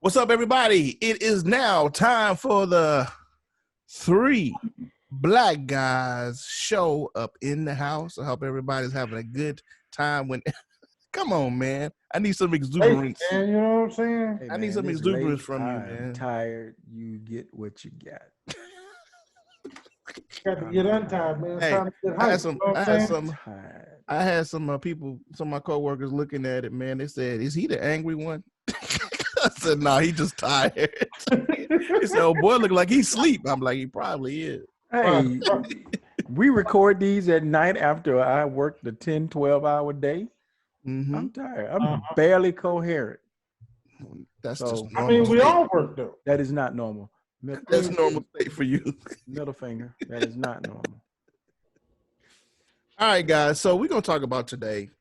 What's up, everybody? It is now time for the Three Black Guys show up in the house. I hope everybody's having a good time. Come on, man. I need some exuberance. Hey, man, you know what I'm saying? Hey, I need some exuberance from you, man. I'm tired. You get what you got. Got to get untied, man. It's Hey, time to get hyped. I had some people, some of my coworkers looking at it, man. They said, "Is he the angry one?" I said, "No, he just tired." He said, "Oh boy, look like he sleep." I'm like, he probably is. Hey, we record these at night after I worked the 10, 12-hour day. Mm-hmm. I'm tired. I'm barely coherent. That's just normal. I mean, we all work though. That is not normal. That's normal state for you. Middle finger. That is not normal. All right, guys. So we're going to talk about today.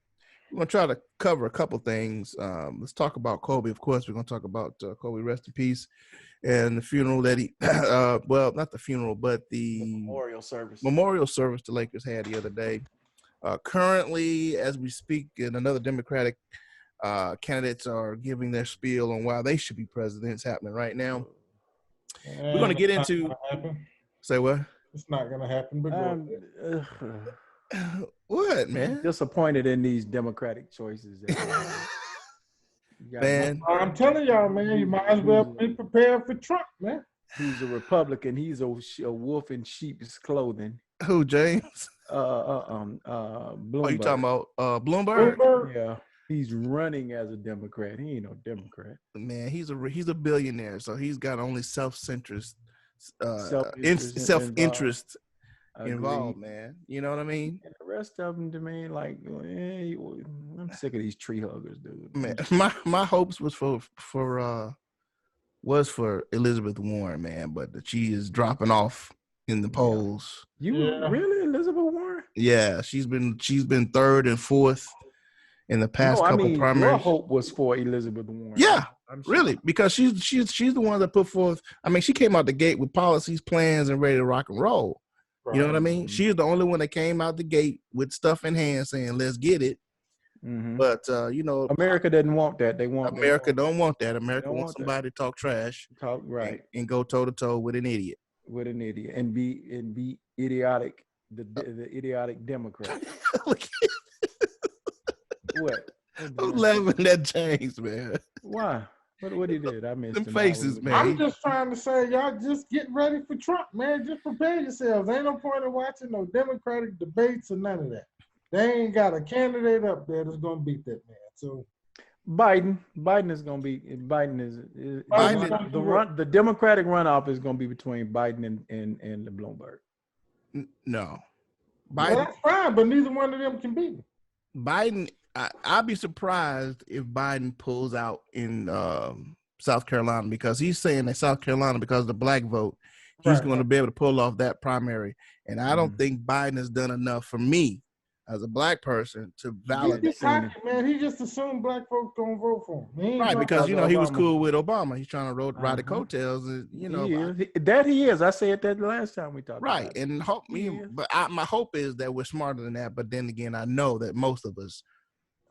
We're going to try to cover a couple things. Let's talk about Kobe. Of course, we're going to talk about Kobe, rest in peace, and the funeral that he, well, not the funeral, but the memorial service. The Lakers had the other day. Currently, as we speak, and another Democratic candidates are giving their spiel on why they should be presidents happening right now. We're going to get into. Say what? It's not going to happen. But what, man? I'm disappointed in these Democratic choices. Man, I'm telling y'all, man, you might as well be prepared for Trump, man. He's a Republican. He's a wolf in sheep's clothing. Who, James? Bloomberg. Oh, you talking about Bloomberg? Yeah. He's running as a Democrat. He ain't no Democrat. Man, he's a billionaire, so he's got only self-interest involved, man. You know what I mean? And the rest of them, to me, like, I'm sick of these tree huggers, dude. Man, my hopes was for Elizabeth Warren, man, but she is dropping off in the polls. Really, Elizabeth Warren? Yeah, she's been third and fourth in the past couple primaries. Your hope was for Elizabeth Warren. Yeah, really, because she's the one that put forth. I mean, she came out the gate with policies, plans, and ready to rock and roll. Right. You know what I mean? She's the only one that came out the gate with stuff in hand, saying, "Let's get it." Mm-hmm. But America doesn't want that. Don't want that. America wants somebody to talk trash, and go toe to toe with an idiot. And be idiotic. The idiotic Democrat. What? I'm laughing at James, man. Why? What he did? I missed them faces, man. I'm just trying to say, y'all just get ready for Trump, man. Just prepare yourselves. Ain't no point in watching no Democratic debates or none of that. They ain't got a candidate up there that's gonna beat that man. So Biden is gonna be the Democratic runoff is gonna be between Biden and the Bloomberg. No, Biden. Well, that's fine, but neither one of them can beat him. Biden. I'd be surprised if Biden pulls out in South Carolina, because he's saying that South Carolina, because of the black vote, he's going to be able to pull off that primary. And I don't think Biden has done enough for me as a black person to validate. Man, he just assumed black folks gonna vote for him. Right, because he was cool with Obama. He's trying to ride the coattails, and he is. I said that the last time we talked. Right, and my hope is that we're smarter than that. But then again, I know that most of us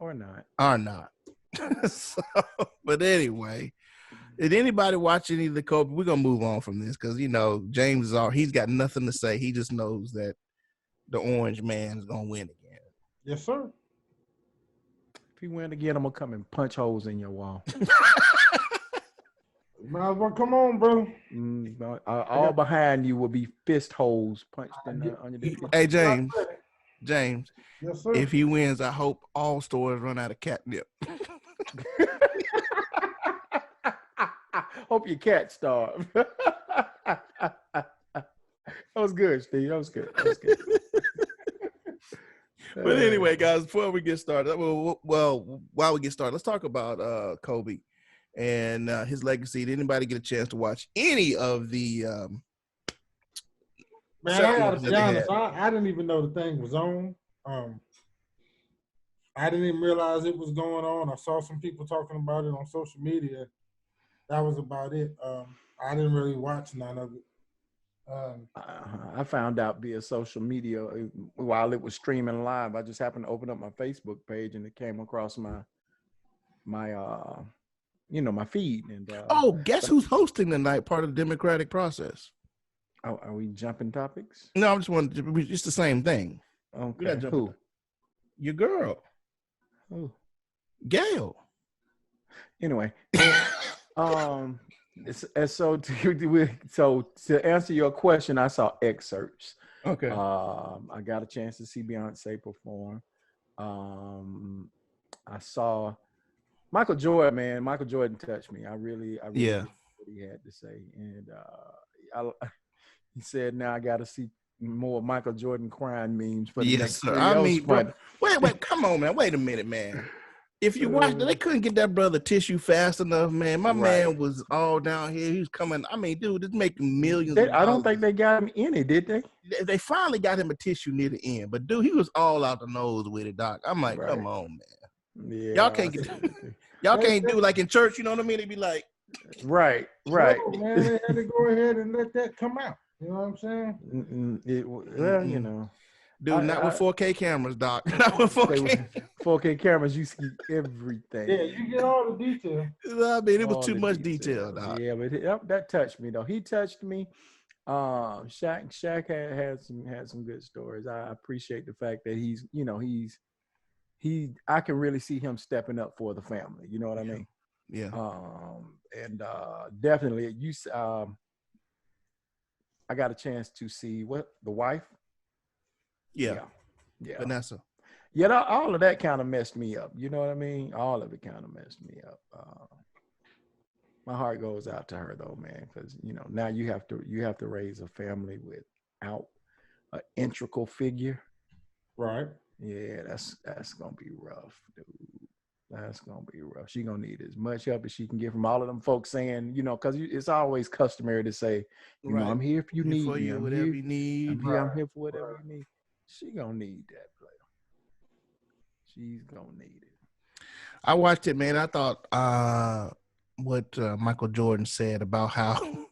are not. So, but anyway, did anybody watch any of the Kobe? We're gonna move on from this because James he's got nothing to say. He just knows that the orange man is gonna win again. Yes, sir. If he win again, I'm gonna come and punch holes in your wall. Might as well come on, bro. All behind you will be fist holes punched in on your. Hey, James. Yes, sir. If he wins, I hope all stores run out of catnip. Hope your cat starve. That was good, Steve. That was good. But anyway, guys, before we get started, while we get started, let's talk about Kobe and his legacy. Did anybody get a chance to watch any of the? Man, I gotta be honest. I didn't even know the thing was on. I didn't even realize it was going on. I saw some people talking about it on social media. That was about it. I didn't really watch none of it. I found out via social media while it was streaming live. I just happened to open up my Facebook page and it came across my my feed. And guess who's hosting tonight? Part of the democratic process. Are we jumping topics? No, I'm just wondering. It's the same thing. Okay. Who? Your girl. Who? Gail. Anyway, so to answer your question, I saw excerpts. Okay. I got a chance to see Beyonce perform. I saw Michael Jordan, man. Michael Jordan touched me. I really yeah. liked what he had to say. And he said, now I got to see more Michael Jordan crying memes for the next sir. 3 I years. mean, bro, wait, come on, man. Wait a minute, man. If you watch, they couldn't get that brother tissue fast enough, man. My man was all down here. He was coming. I mean, dude, it's making millions. I don't think they got him in it, did they? They finally got him a tissue near the end, but dude, he was all out the nose with it, Doc. I'm like, come on, man. Yeah, y'all can't get. Y'all can't do like in church. You know what I mean? They be like, right. No, man, they had to go ahead and let that come out. You know what I'm saying? You know. Dude, not with 4K cameras, Doc. Not with 4K. 4K cameras, you see everything. Yeah, you get all the detail. I mean, it was too much detail, Doc. Yeah, but that touched me though. He touched me. Shaq had some good stories. I appreciate the fact that he's I can really see him stepping up for the family. You know what I mean? Yeah. And definitely I got a chance to see the wife. Yeah. Vanessa. Yeah, all of that kind of messed me up. You know what I mean? All of it kind of messed me up. My heart goes out to her though, man, because now you have to raise a family without an integral figure. Right. Yeah, that's gonna be rough, dude. That's gonna be rough. She's gonna need as much help as she can get from all of them folks saying, because it's always customary to say, I'm here if you need me. Whatever you need. I'm here for whatever you need. She gonna need that player. She's gonna need it. I watched it, man. I thought what Michael Jordan said about how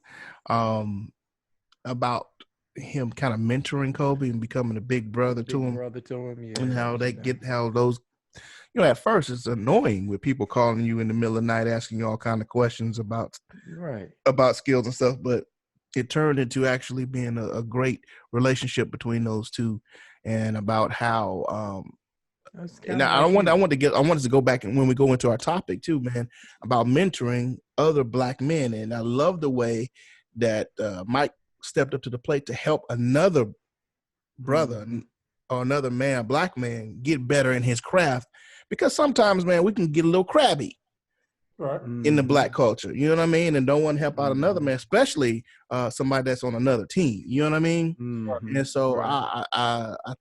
about him kind of mentoring Kobe and becoming a big brother to him. Yeah. And how how those at first it's annoying with people calling you in the middle of the night asking you all kind of questions about skills and stuff, but it turned into actually being a great relationship between those two, and about how and I wanted to go back and when we go into our topic too, man, about mentoring other black men. And I love the way that Mike stepped up to the plate to help another brother or another man, black man, get better in his craft. Because sometimes, man, we can get a little crabby in the black culture. You know what I mean? And don't want to help out another man, especially somebody that's on another team. You know what I mean? And so I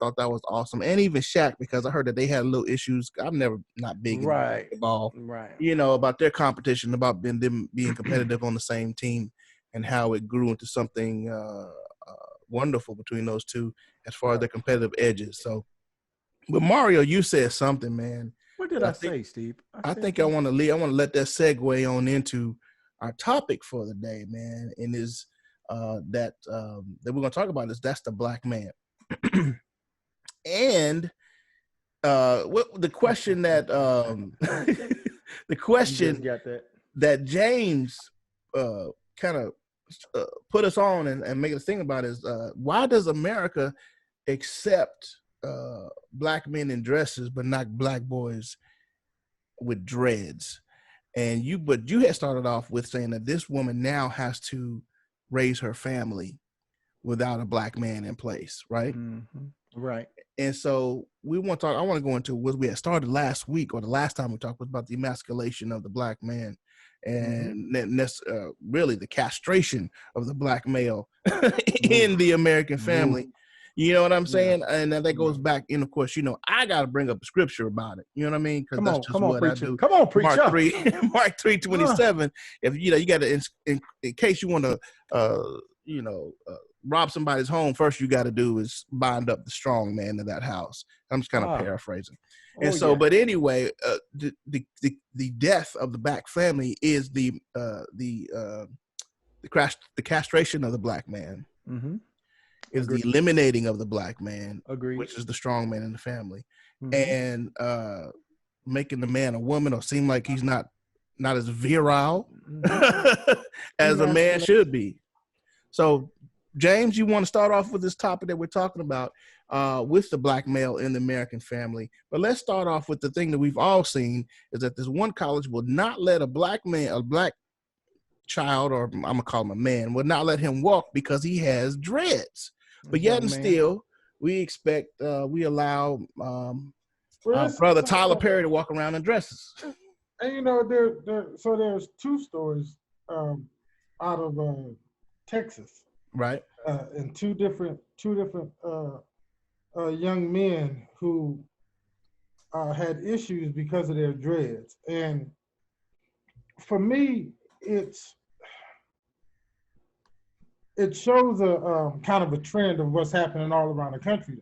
thought that was awesome. And even Shaq, because I heard that they had little issues. I'm not big in basketball. About their competition, about them being competitive on the same team, and how it grew into something wonderful between those two as far as their competitive edges. So, but Mario, you said something, man. What did I say, Steve? I think I want to let that segue on into our topic for the day, man. And is that we're going to talk about that's the black man. And what the question that that James kind of put us on and make us think about is why does America accept black men in dresses but not black boys with dreads? And you had started off with saying that this woman now has to raise her family without a black man in place, right? Right. And so I want to go into what we had started last week, or the last time we talked, was about the emasculation of the black man, and that's really the castration of the black male in the American family. You know what I'm saying? Yeah. And that goes back in, of course, I got to bring up the scripture about it. You know what I mean? Because that's just what I do. Come on, preacher. Mark 3:27. If you got to, in case you want to, rob somebody's home, first you got to do is bind up the strong man in that house. I'm just kind of paraphrasing. But anyway, the death of the black family is the castration of the black man. Is the eliminating of the black man, which is the strong man in the family, and making the man a woman, or seem like he's not not as virile as a man should be. So, James, you want to start off with this topic that we're talking about with the black male in the American family. But let's start off with the thing that we've all seen is that this one college will not let a black child, or I'm going to call him a man, will not let him walk because he has dreads. But yet and still, we expect, we allow brother Tyler Perry to walk around in dresses. And you know, there's two stories out of Texas, right? And two different young men who had issues because of their dreads. And for me, it shows a kind of a trend of what's happening all around the country.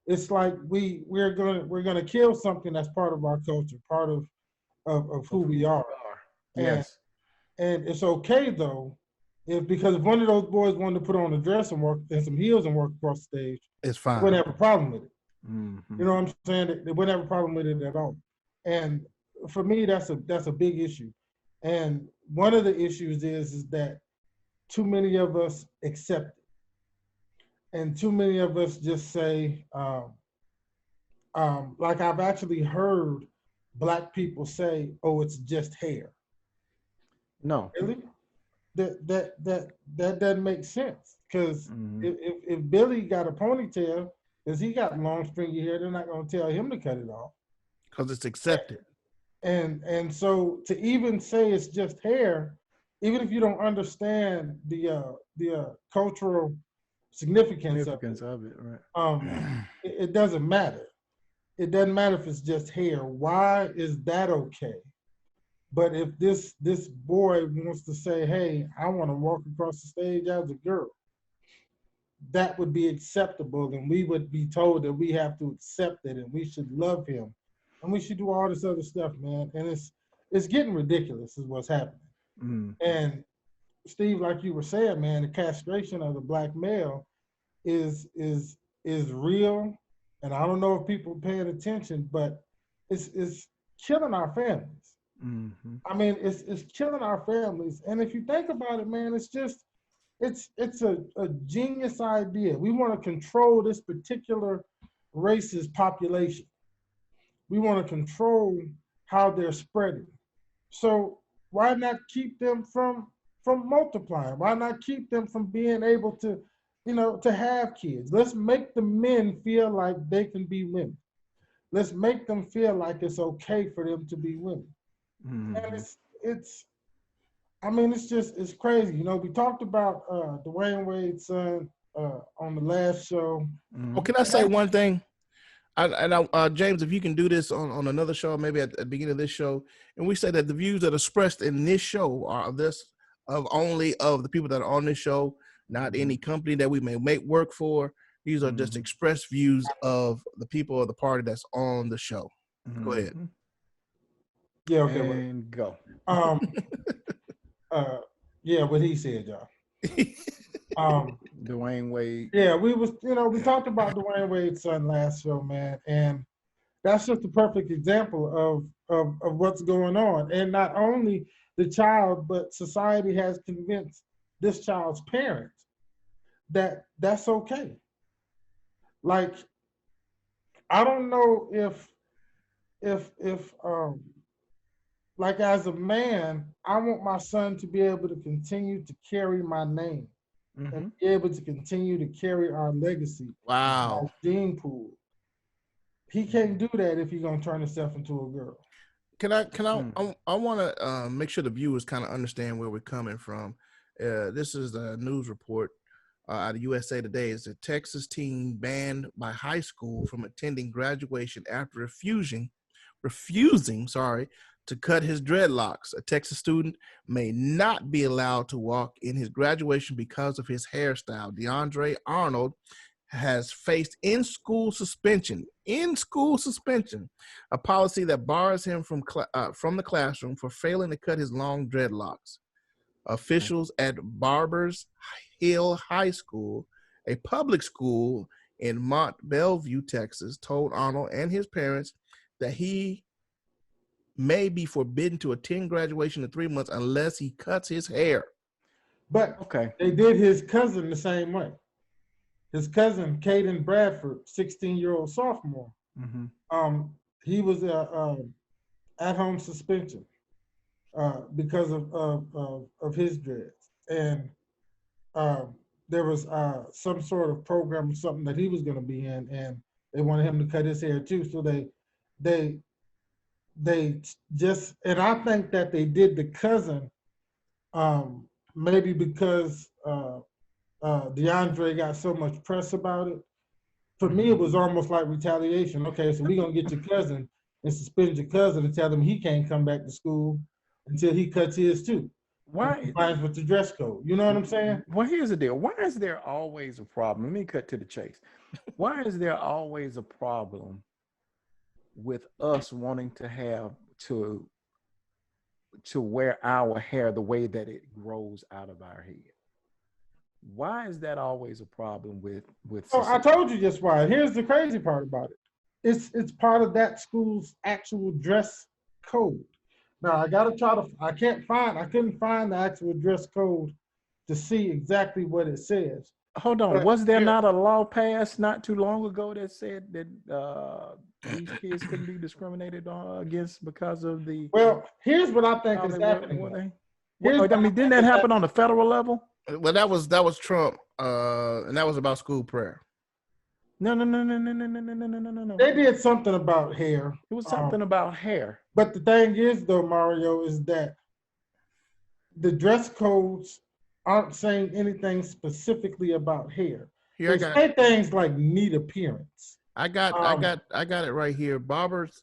It's like we're gonna kill something that's part of our culture, part of who we are. Yes. And it's okay though, because if one of those boys wanted to put on a dress and work and some heels and work across the stage, it's fine. They wouldn't have a problem with it. Mm-hmm. You know what I'm saying? They wouldn't have a problem with it at all. And for me, that's a big issue. And one of the issues is that too many of us accept it. And too many of us just say, like I've actually heard Black people say, "Oh, it's just hair." No, really, that doesn't make sense. Because if Billy got a ponytail, because he got long stringy hair, they're not going to tell him to cut it off. Because it's accepted. And so to even say it's just hair, even if you don't understand the cultural significance of it, right? It doesn't matter. It doesn't matter if it's just hair. Why is that okay? But if this boy wants to say, "Hey, I want to walk across the stage as a girl," that would be acceptable, and we would be told that we have to accept it and we should love him and we should do all this other stuff, man. And it's getting ridiculous is what's happening. And Steve, like you were saying, man, the castration of the Black male is real. And I don't know if people are paying attention, but it's killing our families. I mean, it's killing our families. And if you think about it, man, it's a genius idea. We want to control this particular race's population. We want to control how they're spreading. So why not keep them from multiplying? Why not keep them from being able to, to have kids? Let's make the men feel like they can be women. Let's make them feel like it's okay for them to be women. And it's crazy. We talked about Dwayne Wade's son on the last show. Well, can I say one thing? James, if you can do this on another show, maybe at the beginning of this show, and we say that the views that are expressed in this show are only of the people that are on this show, not any company that we may make work for. These are just expressed views of the people of the party that's on the show. Go ahead. Yeah, okay. And go. Yeah, what he said, y'all. Dwayne Wade. Yeah, we talked about Dwayne Wade's son last show, man, and that's just a perfect example of what's going on. And not only the child, but society has convinced this child's parents that that's okay. Like, I don't know if like as a man, I want my son to be able to continue to carry my name and be able to continue to carry our legacy. Wow. Gene pool. He can't do that if he's gonna turn himself into a girl. I want to make sure the viewers kind of understand where we're coming from. This is a news report out of USA Today. It's a Texas teen banned by high school from attending graduation after refusing to cut his dreadlocks. A Texas student may not be allowed to walk in his graduation because of his hairstyle. DeAndre Arnold has faced in-school suspension, a policy that bars him from the classroom for failing to cut his long dreadlocks. Officials at Barbers Hill High School, a public school in Mont Belvieu, Texas, told Arnold and his parents that he may be forbidden to attend graduation in 3 months unless he cuts his hair. But they did his cousin the same way. His cousin, Caden Bradford, 16-year-old sophomore, he was at-home suspension because of his dreads. And there was some sort of program or something that he was going to be in, and they wanted him to cut his hair too. So they just, and I think that they did the cousin maybe because DeAndre got so much press about it. For me, it was almost like retaliation. Okay, so we're going to get your cousin and suspend your cousin and tell him he can't come back to school until he cuts his too. Why? Complies with the dress code. You know what I'm saying? Well, here's the deal. Why is there always a problem? Let me cut to the chase. Why is there always a problem with us wanting to have to wear our hair the way that it grows out of our head? Why is that always a problem with I told you just why. Here's the crazy part about it. It's part of that school's actual dress code. Now I couldn't find the actual dress code to see exactly what it says. Hold on, but was there not a law passed not too long ago that said that these kids couldn't be discriminated against because of the? Well, here's what I think is happening. Didn't that happen on the federal level? Well, that was Trump, and that was about school prayer. No. They did something about hair. It was something about hair. But the thing is, though, Mario, is that the dress codes aren't saying anything specifically about hair. They say things like neat appearance. I got it right here. Barbers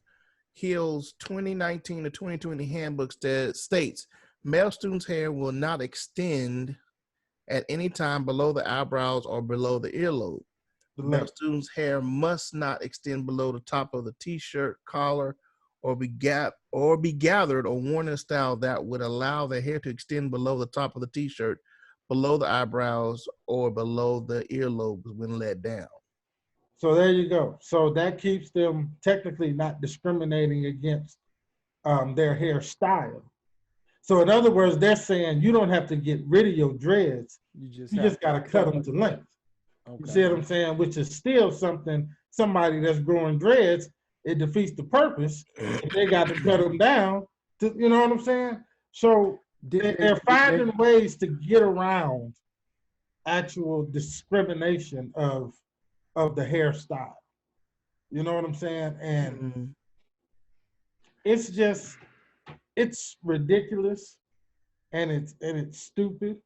Hill's 2019 to 2020 handbook states male students' hair will not extend at any time below the eyebrows or below the earlobe. Male students' hair must not extend below the top of the t-shirt collar or be gathered or worn in a style that would allow the hair to extend below the top of the t-shirt, below the eyebrows, or below the earlobes when let down. So there you go. So that keeps them technically not discriminating against their hairstyle. So in other words, they're saying you don't have to get rid of your dreads. You just got to cut them to length. Okay. You see what I'm saying? Which is still somebody that's growing dreads, it defeats the purpose. If they got to cut them down, you know what I'm saying? So they're finding ways to get around actual discrimination of the hairstyle. You know what I'm saying? And it's ridiculous and it's stupid.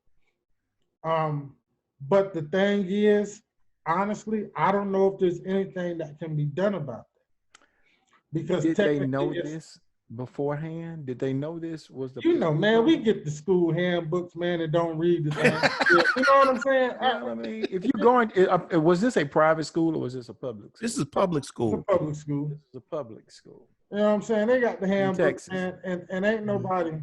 But the thing is, honestly, I don't know if there's anything that can be done about that. Because did they know this beforehand? Did they know this was the? Man, we get the school handbooks, man, and don't read the thing. You know what I'm saying? I mean, if you're going, was this a private school or was this a public school? This is public school. It's a public school. This is a public school. You know what I'm saying? They got the handbooks, man, and ain't nobody.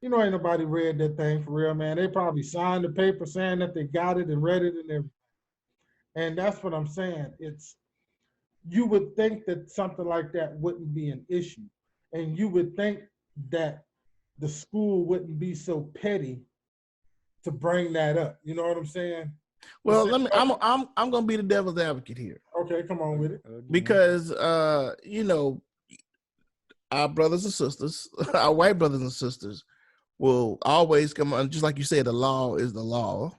Ain't nobody read that thing for real, man. They probably signed the paper saying that they got it and read it and everything. And that's what I'm saying. You would think that something like that wouldn't be an issue. And you would think that the school wouldn't be so petty to bring that up. You know what I'm saying? Well, I'm gonna be the devil's advocate here. Okay, come on with it. Because our brothers and sisters, our white brothers and sisters, will always come on, just like you said, the law is the law.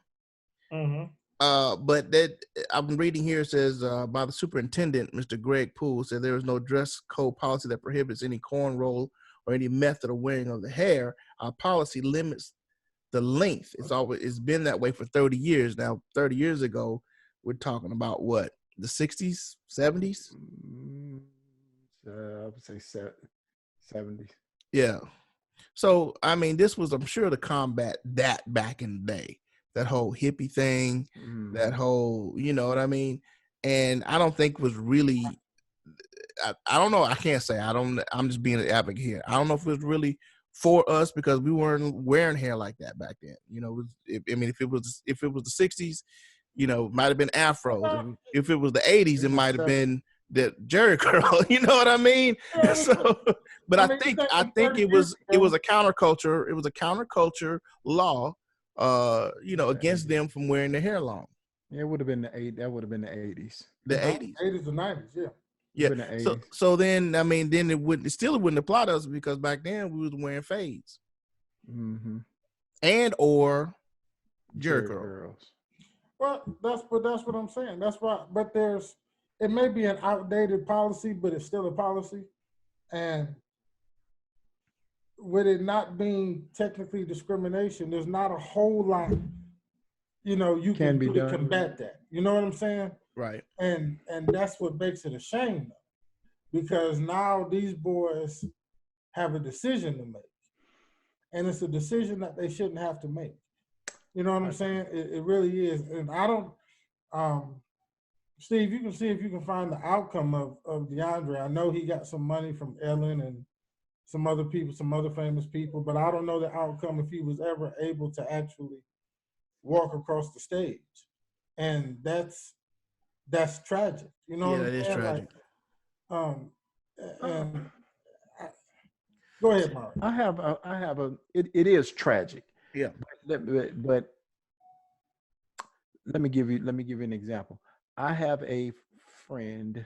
But that I'm reading here says by the superintendent, Mr. Greg Poole, said there is no dress code policy that prohibits any cornrow or any method of wearing of the hair. Our policy limits the length. It's been that way for 30 years now. 30 years ago, we're talking about what, the 60s, 70s? I would say 70s. Yeah. So, I mean, this was, I'm sure, to combat that back in the day, that whole hippie thing, that whole, you know what I mean? And I don't think it was really, I don't know. I can't say. I'm just being an advocate here. I don't know if it was really for us because we weren't wearing hair like that back then. If it was the 60s, it might have been afros. If it was the 80s, it might have been that Jerry curl. You know what I mean? Yeah, So, but I think it was a counterculture. It was a counterculture law, against them from wearing their hair long. Yeah, it would have been the 80s. That would have been the 80s. The 80s. 80s and 90s, yeah. Yeah. So then, I mean, then it wouldn't apply to us because back then we was wearing fades. Mm-hmm. And or Jerry curls. Well, that's what I'm saying. That's why, but it may be an outdated policy, but it's still a policy. And with it not being technically discrimination, there's not a whole lot, you can do to combat that. You know what I'm saying? Right. And that's what makes it a shame, because now these boys have a decision to make. And it's a decision that they shouldn't have to make. You know what I'm saying? It really is. And I don't, Steve, you can see if you can find the outcome of DeAndre. I know he got some money from Ellen and some other people, some other famous people, but I don't know the outcome if he was ever able to actually walk across the stage. And that's tragic. You know what I'm saying? It is tragic. Go ahead, Mark. It is tragic. Yeah. But let me give you an example. I have a friend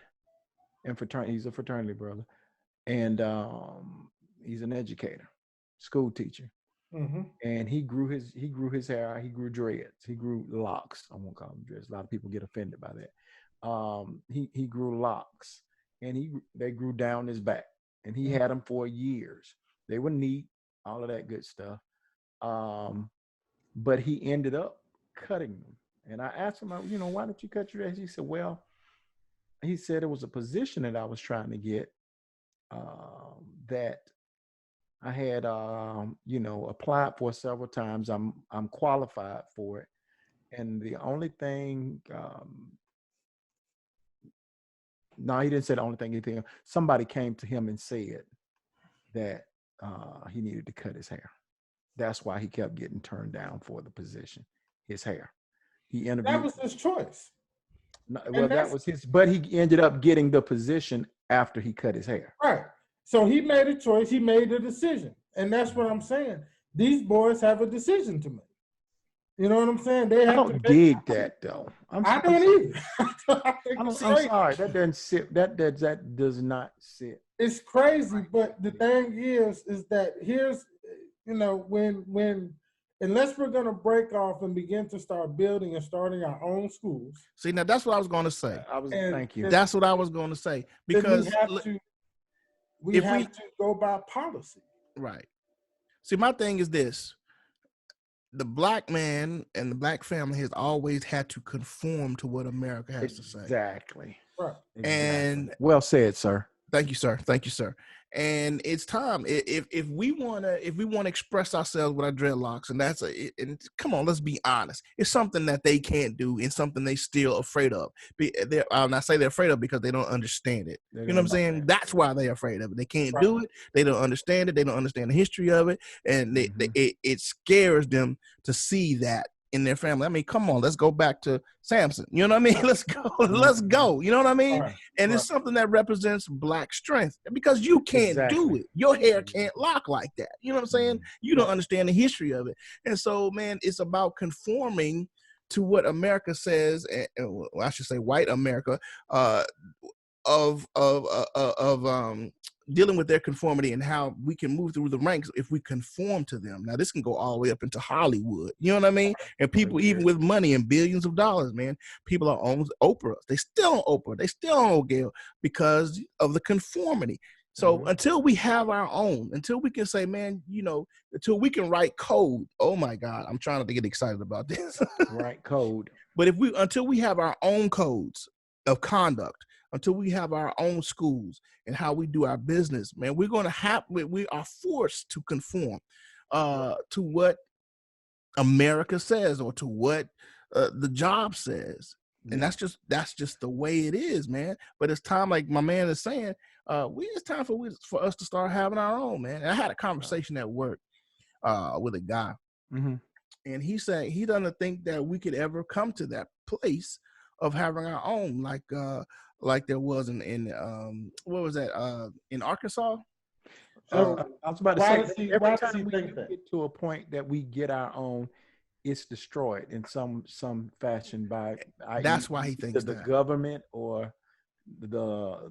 in fraternity. He's a fraternity brother, and he's an educator, school teacher. Mm-hmm. And he grew his hair out. He grew dreads. He grew locks. I won't call them dreads. A lot of people get offended by that. He grew locks, and they grew down his back, and he had them for years. They were neat, all of that good stuff. But he ended up cutting them. And I asked him, why did you cut your dreads? He said, well, he said it was a position that I was trying to get that I had, applied for several times. I'm qualified for it. And the only thing, no, he didn't say the only thing. Somebody came to him and said that he needed to cut his hair. That's why he kept getting turned down for the position, his hair. He interviewed. That was his choice. No, well, that was his, but he ended up getting the position after he cut his hair. Right. So he made a choice. He made a decision. And that's what I'm saying. These boys have a decision to make. You know what I'm saying? I don't dig that though. I don't either. I'm sorry. That doesn't sit. That does not sit. It's crazy, but the thing is that here's, when unless we're going to break off and begin to start building and starting our own schools. See, now that's what I was going to say. Thank you. That's what I was going to say, because we have to go by policy. Right. See, my thing is this. The black man and the black family has always had to conform to what America has to say. Exactly. Right. And well said, sir. Thank you, sir. Thank you, sir. And it's time. If we wanna express ourselves with our dreadlocks, and come on, let's be honest. It's something that they can't do, and something they still afraid of. I say they're afraid of because they don't understand it. You know what I'm saying? That's why they're afraid of it. They can't do it. They don't understand it. They don't understand the history of it, and it scares them to see that in their family. I mean, come on, let's go back to Samson. You know what I mean? Let's go. You know what I mean? Right. And it's something that represents black strength, because you can't do it. Your hair can't lock like that. You know what I'm saying? You don't understand the history of it. And so, man, it's about conforming to what America says, and I should say white America, of dealing with their conformity and how we can move through the ranks if we conform to them. Now, this can go all the way up into Hollywood. You know what I mean? And people, even with money and billions of dollars, man, people are on Oprah. They still on Oprah. They still on Gayle because of the conformity. So until we have our own, until we can say, man, until we can write code. Oh my God, I'm trying not to get excited about this. Write code. But until we have our own codes of conduct, until we have our own schools and how we do our business, man, we are forced to conform to what America says, or to what the job says. And that's just the way it is, man. But it's time, like my man is saying, it's time for us to start having our own, man. And I had a conversation at work with a guy, and he said he doesn't think that we could ever come to that place of having our own. Like like there was in what was that in Arkansas? So I was about to why say, does he, every why does he time we think that? get to a point that we get our own, it's destroyed in some fashion by That's why he thinks the that. government or the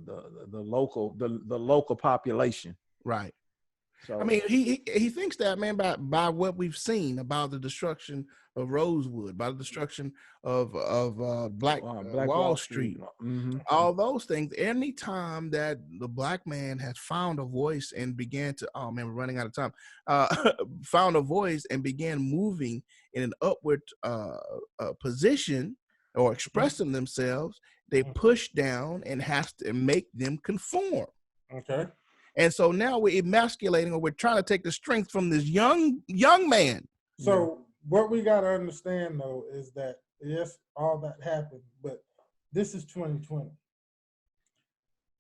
local population. Right. So I mean, he thinks that, man, by what we've seen about the destruction of Rosewood, by the destruction of Black Wall Street, Mm-hmm. all those things. Anytime that the black man has found a voice and began to, oh man, we're running out of time. Found a voice and began moving in an upward position or expressing themselves, they push down and has to make them conform. Okay. And so now we're emasculating, or we're trying to take the strength from this young man. So what we got to understand, though, is that, yes, all that happened, but this is 2020.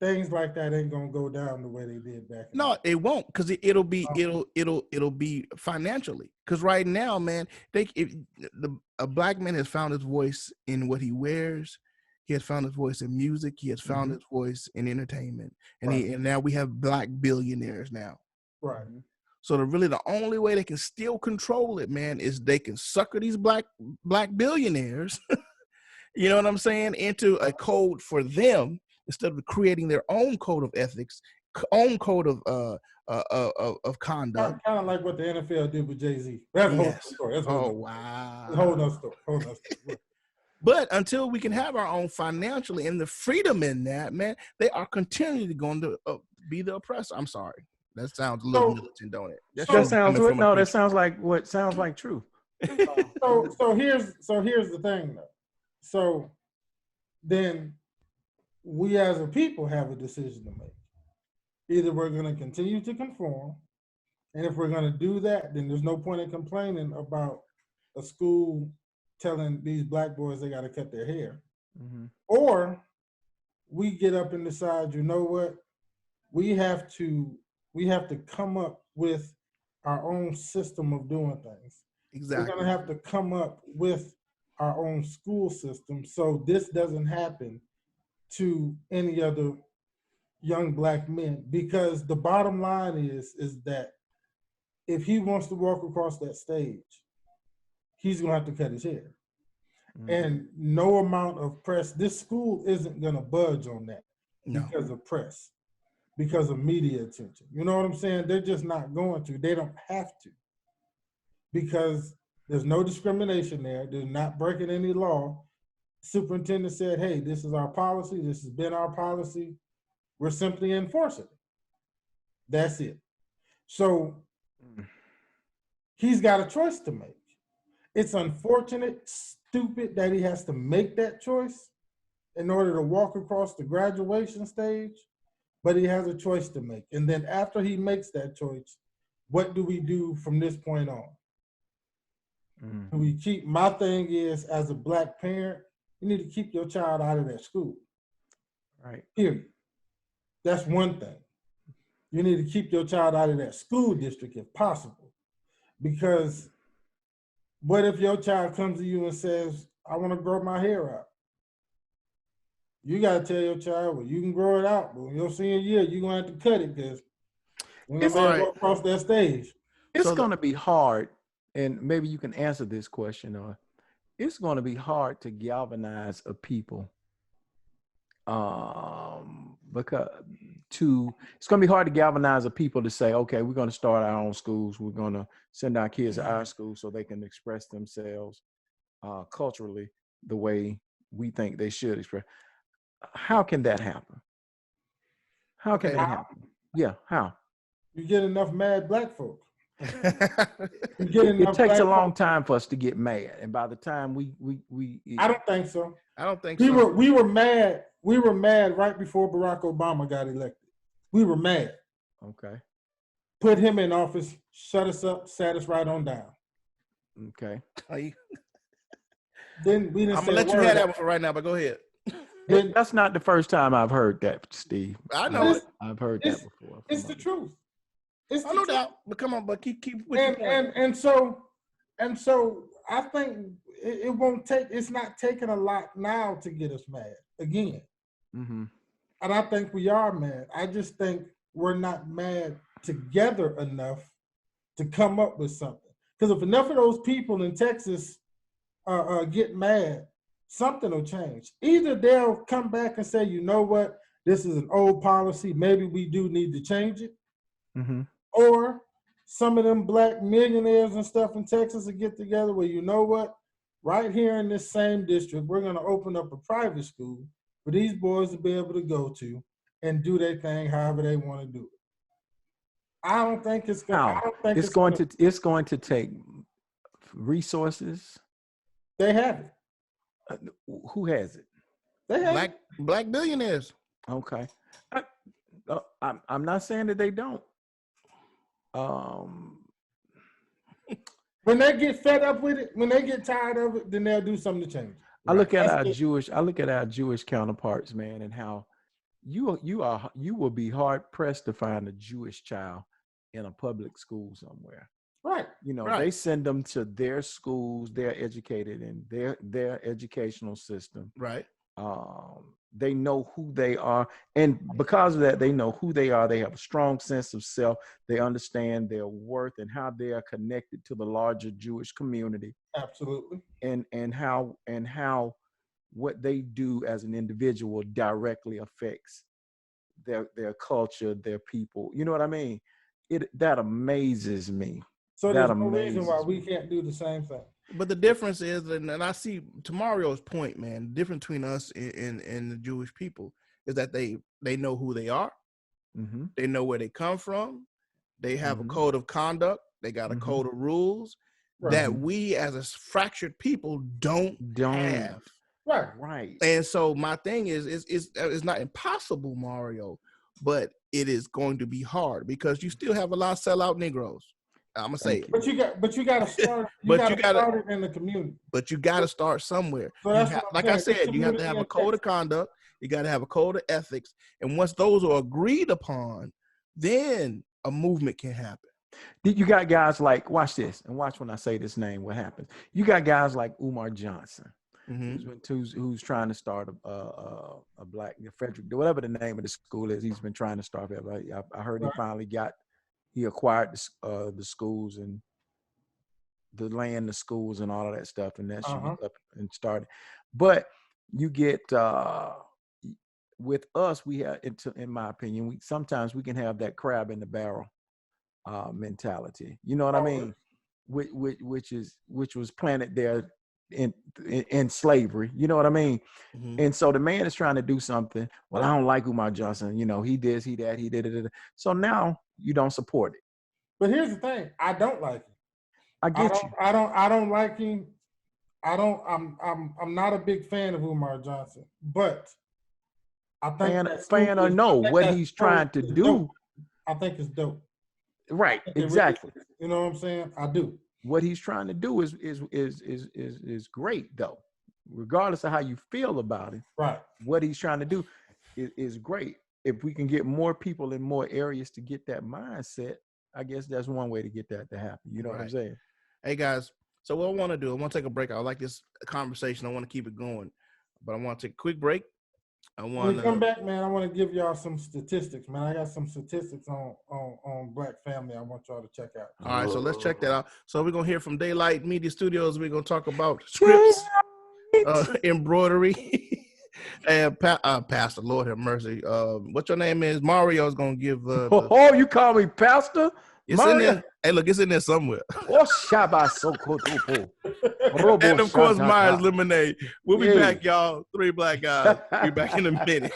Things like that ain't gonna go down the way they did back. No, it won't, because it'll be financially. Because right now, man, a black man has found his voice in what he wears. He has found his voice in music. He has found his voice in entertainment, and and now we have black billionaires now. Right. So the only way they can still control it, man, is they can sucker these black billionaires, you know what I'm saying, into a code for them instead of creating their own code of ethics, own code of conduct. Kind of like what the NFL did with Jay-Z. That's a whole story. That's a whole wow. Whole nother story. But until we can have our own financially and the freedom in that, man, they are continually going to be the oppressor. I'm sorry. That sounds a little militant, don't it? That sounds like what sounds like true. So here's the thing, though. So then we as a people have a decision to make. Either we're going to continue to conform, and if we're going to do that, then there's no point in complaining about a school telling these black boys they got to cut their hair. Or we get up and decide, you know what, we have to come up with our own system of doing things. Exactly. We're going to have to come up with our own school system so this doesn't happen to any other young black men. Because the bottom line is that if he wants to walk across that stage, he's going to have to cut his hair. And no amount of press, this school isn't going to budge on that because of press, because of media attention. You know what I'm saying? They're just not going to. They don't have to, because there's no discrimination there. They're not breaking any law. Superintendent said, hey, this is our policy. This has been our policy. We're simply enforcing it. That's it. So he's got a choice to make. It's unfortunate, stupid that he has to make that choice in order to walk across the graduation stage, but he has a choice to make. And then after he makes that choice, what do we do from this point on? Do we keep, my thing is, as a black parent, you need to keep your child out of that school. Right. Period. That's one thing. You need to keep your child out of that school district if possible. Because what if your child comes to you and says, I want to grow my hair out? You got to tell your child, well, you can grow it out, but in your senior year, you're going to have to cut it because when you go across that stage. It's going to be hard, and maybe you can answer this question, or it's going to be hard to galvanize a people because it's going to be hard to galvanize a people to say, okay, we're going to start our own schools. We're going to send our kids to our schools so they can express themselves culturally the way we think they should express. How can that happen? How can that happen? Yeah, how? You get enough mad black folk. It takes a long time for us to get mad, and by the time we I don't think so. I don't think so. We were mad. We were mad right before Barack Obama got elected. We were mad. Okay. Put him in office, shut us up, sat us right on down. Okay. Then we didn't. I'm gonna let you have that one for right now, but go ahead. That's not the first time I've heard that, Steve. I know it. I've heard that before. It's the truth. It's no doubt. But come on, but keep and so I think it won't take. It's not taking a lot now to get us mad again. Mm-hmm. And I think we are mad. I just think we're not mad together enough to come up with something. Because if enough of those people in Texas get mad, something will change. Either they'll come back and say, you know what, this is an old policy, maybe we do need to change it. Mm-hmm. Or some of them black millionaires and stuff in Texas will get together where, you know what, right here in this same district, we're going to open up a private school for these boys to be able to go to and do their thing however they want to do it. I don't think it's going. I don't think it's going to take resources. They have it. Who has it? They have black billionaires. Okay, I'm not saying that they don't. When they get fed up with it, when they get tired of it, then they'll do something to change it. I look at our Jewish counterparts, man, and how you will be hard pressed to find a Jewish child in a public school somewhere. Right. They send them to their schools. They're educated in their educational system. Right. They know who they are. And because of that, they know who they are. They have a strong sense of self. They understand their worth and how they are connected to the larger Jewish community. Absolutely. And how what they do as an individual directly affects their culture, their people. You know what I mean? That amazes me. So there's no reason why we can't do the same thing. But the difference is, and I see to Mario's point, man, the difference between us and the Jewish people is that they know who they are. Mm-hmm. They know where they come from. They have a code of conduct. They got a code of rules that we as a fractured people don't have. Right. And so my thing is it's not impossible, Mario, but it is going to be hard because you still have a lot of sellout Negroes. I'm gonna say it. But you got to start. You got to start it in the community. But you got to start somewhere. So like I said, you have to have a code of conduct. You got to have a code of ethics, and once those are agreed upon, then a movement can happen. You got guys like, watch this, and watch when I say this name, what happens. You got guys like Umar Johnson, who's trying to start a black Frederick, whatever the name of the school is. He's been trying to start it. I heard he finally he acquired the schools and the land, the schools, and all of that stuff, and that shit was up and started. But you get with us, we have, in my opinion, sometimes we can have that crab in the barrel mentality. You know what I mean? Which was planted there in slavery. You know what I mean? Mm-hmm. And so the man is trying to do something. Well, I don't like Umar Johnson. He this, he that, he did it. So now you don't support it. But here's the thing: I don't like him. I get you. I don't like him. I'm not a big fan of Umar Johnson, but I think fan or no, what he's trying to do. Dope. I think it's dope. Right, exactly. Really, you know what I'm saying? I do. What he's trying to do is great though, regardless of how you feel about it. Right. What he's trying to do is great. If we can get more people in more areas to get that mindset, I guess that's one way to get that to happen. You know what I'm saying? Hey guys, so what I want to do, I want to take a break. I like this conversation. I want to keep it going, but I want to take a quick break. When we come back, man, I want to give y'all some statistics, man. I got some statistics on Black family I want y'all to check out. All right, so let's check that out. So we're going to hear from Daylight Media Studios. We're going to talk about scripts, embroidery, and Pastor, Lord have mercy. What your name is? Mario's going to give. You call me Pastor? It's Mario? In there. Hey, look, it's in there somewhere. Oh, Shabbat so cool. And of course, Myers Lemonade. We'll be back, y'all. 3 black guys. Be back in a minute.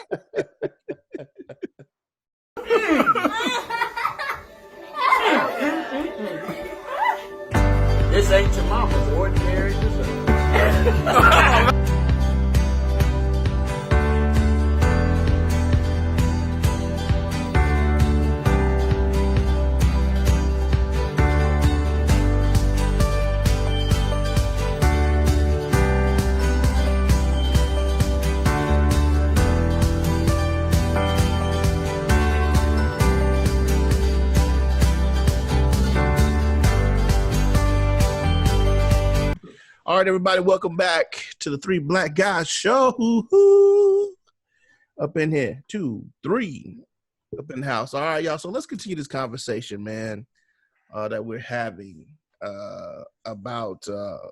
This ain't your mama's ordinary dessert. All right, everybody, welcome back to the 3 Black Guys show. up in here. 2, 3 up in the house. All right, y'all. So let's continue this conversation, man, that we're having about the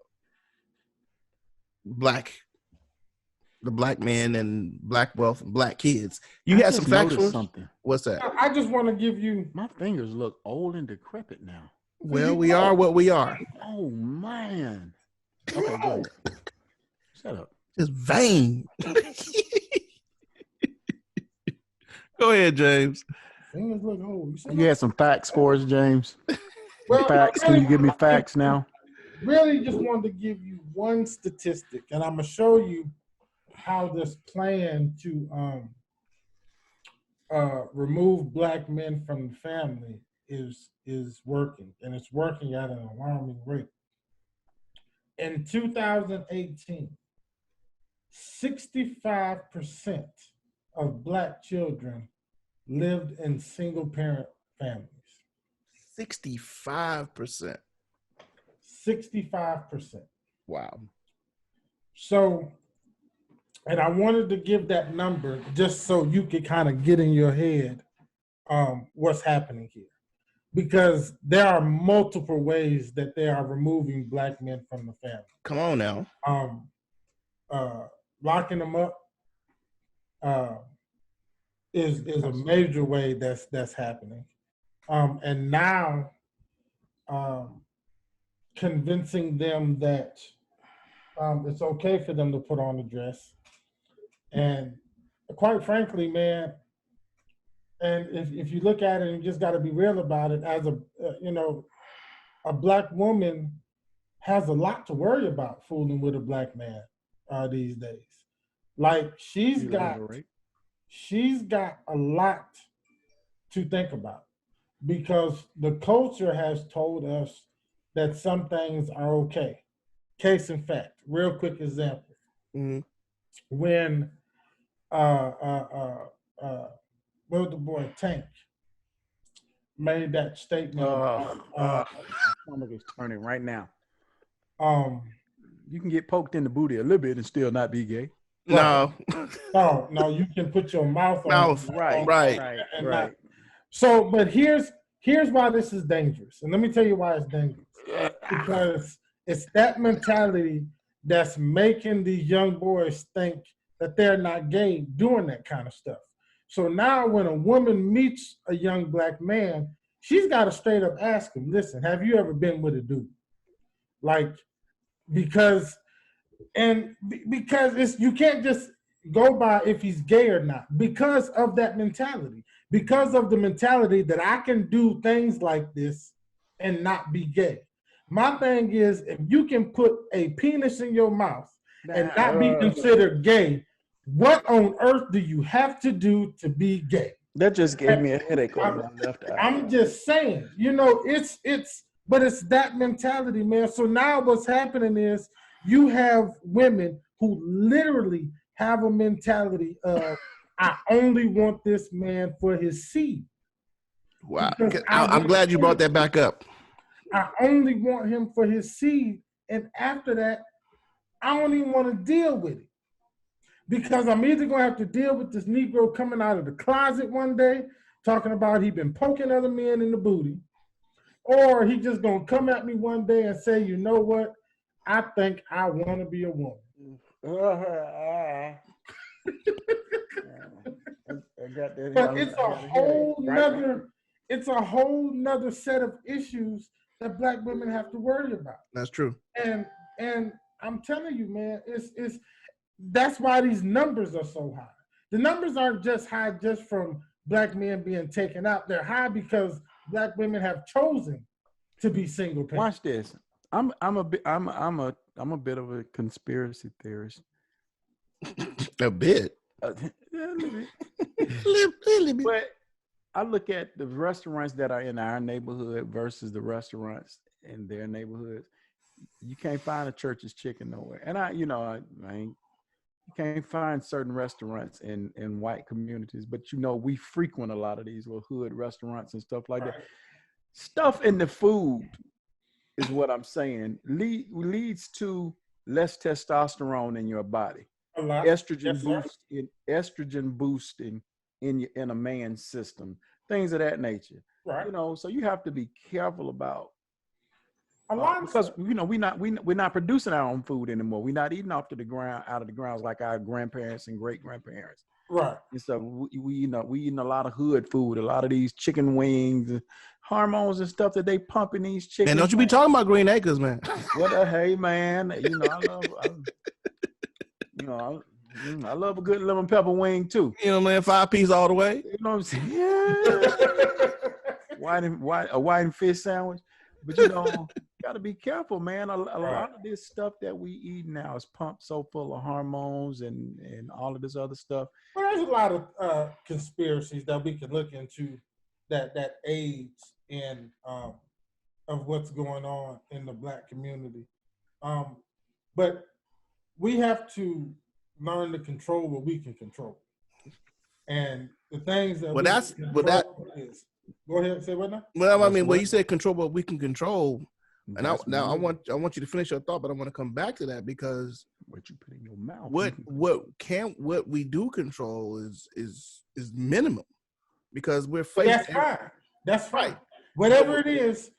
black men and black wealth and black kids. You had some factuals? Something. What's that? I just want to give you. My fingers look old and decrepit now. Well, we are what we are. Oh man. Okay, go ahead. Shut up. Just vain. Go ahead, James. Fingers look old. You had some facts for us, James. Well, Facts. Can you give me facts now? Really, just wanted to give you one statistic, and I'm gonna show you how this plan to remove black men from the family is working, and it's working at an alarming rate. In 2018, 65% of black children lived in single-parent families. 65%. 65%. Wow. So, and I wanted to give that number just so you could kind of get in your head what's happening here. Because there are multiple ways that they are removing black men from the family. Come on now. Locking them up is a major way that's happening. And now convincing them that it's okay for them to put on a dress. And quite frankly, man, and if you look at it, and you just got to be real about it, as a black woman has a lot to worry about fooling with a black man these days. Like she's got a lot to think about, because the culture has told us that some things are okay. Case in fact, real quick example. Mm-hmm. When well, the boy Tank made that statement. Stomach is turning right now. You can get poked in the booty a little bit and still not be gay. No. No, you can put your mouth on it. Right. So, but here's why this is dangerous. And let me tell you why it's dangerous. Because it's that mentality that's making these young boys think that they're not gay doing that kind of stuff. So now when a woman meets a young black man, she's got to straight up ask him, listen, have you ever been with a dude? Like, because it's, you can't just go by if he's gay or not, because of that mentality, because of the mentality that I can do things like this and not be gay. My thing is, if you can put a penis in your mouth and not be considered gay, what on earth do you have to do to be gay? That just gave me a headache on my left eye. I'm just saying, but it's that mentality, man. So now what's happening is you have women who literally have a mentality of, I only want this man for his seed. Wow. I'm glad you brought that back up. I only want him for his seed. And after that, I don't even want to deal with it. Because I'm either going to have to deal with this Negro coming out of the closet one day, talking about he been poking other men in the booty, or he just going to come at me one day and say, you know what? I think I want to be a woman. But it's a whole nother set of issues that black women have to worry about. That's true. And I'm telling you, man, it's that's why these numbers are so high. The numbers aren't just high just from black men being taken out. They're high because black women have chosen to be single parents. Watch this. I'm a bit of a conspiracy theorist. A bit. But I look at the restaurants that are in our neighborhood versus the restaurants in their neighborhoods. You can't find a Church's Chicken nowhere. And you can't find certain restaurants in white communities, but we frequent a lot of these little hood restaurants and stuff like that. Stuff in the food is what I'm saying leads to less testosterone in your body. estrogen Yes, boosting in a man's system, things of that nature. right. You know, so you have to be careful about A lot of because stuff. you know we're not producing our own food anymore. We're not eating off to the ground out of the grounds like our grandparents and great grandparents. Right. And so we eating a lot of hood food, a lot of these chicken wings, and hormones and stuff that they pump in these chicken. And don't you be talking about Green Acres, man. What the hey man, you know I love a good lemon pepper wing too. You know, man, 5-piece all the way. You know what I'm saying? Yeah. A white and fish sandwich. But you know, you gotta be careful, man. A lot of this stuff that we eat now is pumped so full of hormones and all of this other stuff. Well, there's a lot of conspiracies that we can look into that aids in of what's going on in the Black community. But we have to learn to control what we can control. And the things that is, go ahead and say what now? Well, I mean, you said control what we can control. And I want you to finish your thought, but I want to come back to that because what you put in your mouth. What we do control is minimum because we're facing. That's fine. That's right. Whatever it is,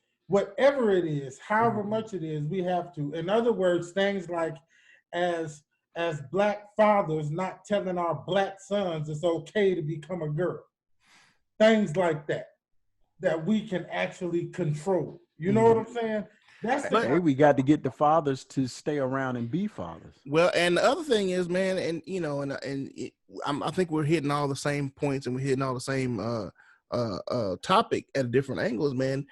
however much it is, we have to. In other words, things like as Black fathers not telling our Black sons it's okay to become a girl. Things like that we can actually control. You know what I'm saying? Hey, we got to get the fathers to stay around and be fathers. Well, and the other thing is, man, and you know, I think we're hitting all the same points and we're hitting all the same topic at different angles, man.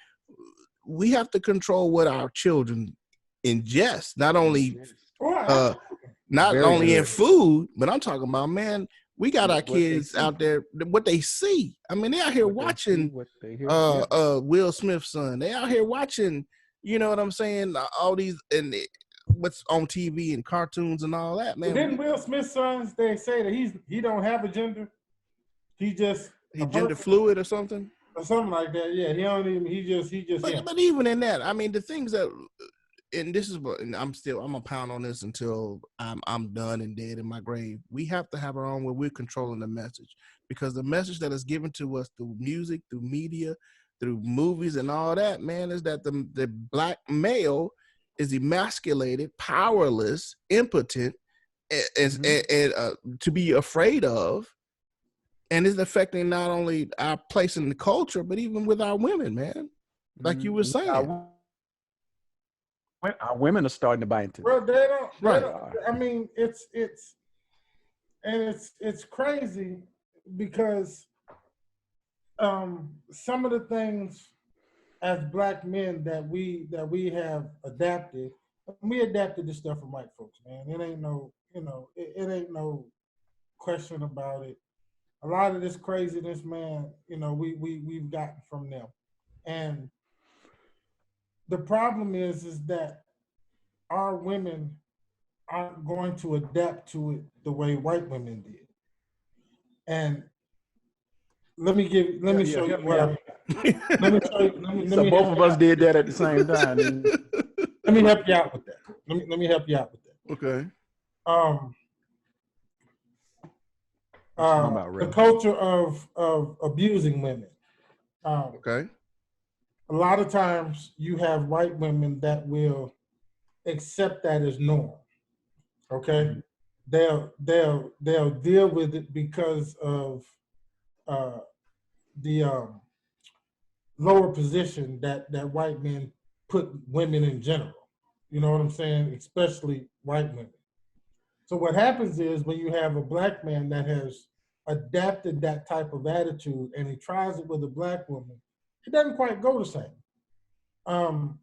We have to control what our children ingest, not only in food, but I'm talking about, man, we got our kids out there, what they see. I mean, they out here watching Will Smith's son. They out here watching, you know what I'm saying, all these and what's on TV and cartoons and all that, man. Didn't Will Smith's sons, they say that he don't have a gender? He gender fluid or something? Or something like that. Yeah, he just but even in that, I mean, the things that and this is what, and I'm gonna pound on this until I'm done and dead in my grave. We have to have our own where we're controlling the message, because the message that is given to us through music, through media, through movies and all that, man, is that the Black male is emasculated, powerless, impotent, and to be afraid of, and it's affecting not only our place in the culture, but even with our women, man. Like you were saying. Our women are starting to buy into it. Well, they don't. I mean, it's crazy because some of the things as Black men that we have adapted, we adapted this stuff from white folks, man. It ain't no, it ain't no question about it. A lot of this craziness, man, we've gotten from them. And the problem is that our women aren't going to adapt to it the way white women did. And let me show you what So both of us did that at the same time. Let me help you out with that. Let me help you out with that. Okay. The culture of abusing women. Okay. A lot of times you have white women that will accept that as norm. Okay, they'll deal with it because of the lower position that white men put women in general. You know what I'm saying? Especially white women. So what happens is when you have a Black man that has adapted that type of attitude and he tries it with a Black woman, it doesn't quite go the same.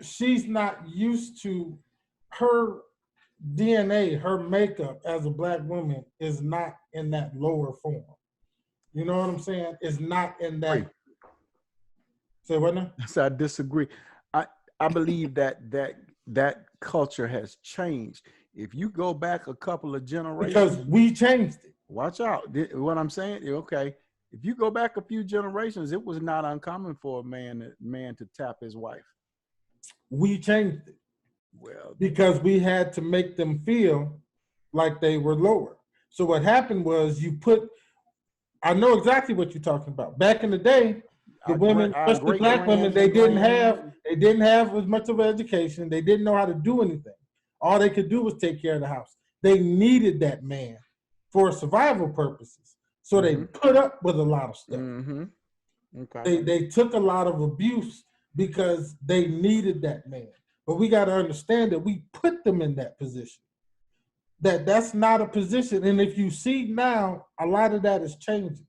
She's not used to her DNA, her makeup as a Black woman is not in that lower form. You know what I'm saying? It's not in that. Right. Say what now? So I disagree. I believe that culture has changed. If you go back a couple of generations, because we changed it. Watch out. What I'm saying, okay. If you go back a few generations, it was not uncommon for a man to tap his wife. We changed it. Well, because we had to make them feel like they were lower. So what happened was I know exactly what you're talking about. Back in the day, the women, especially black women, they didn't have as much of an education. They didn't know how to do anything. All they could do was take care of the house. They needed that man for survival purposes. So they put up with a lot of stuff. Okay. They took a lot of abuse because they needed that man. But we got to understand that we put them in that position. That's not a position. And if you see now, a lot of that is changing.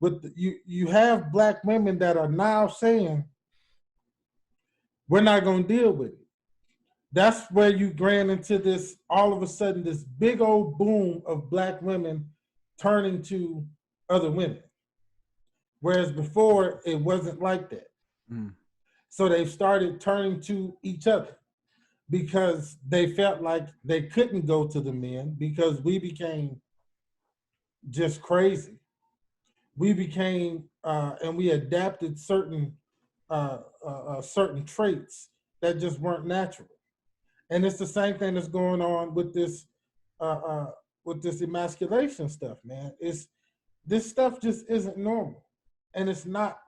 But you have black women that are now saying, we're not going to deal with it. That's where you ran into this, all of a sudden, this big old boom of black women turning to other women. Whereas before, it wasn't like that. So they started turning to each other because they felt like they couldn't go to the men because we became just crazy. We became, and we adapted certain traits that just weren't natural. And it's the same thing that's going on with this emasculation stuff, man. This stuff just isn't normal. And it's not,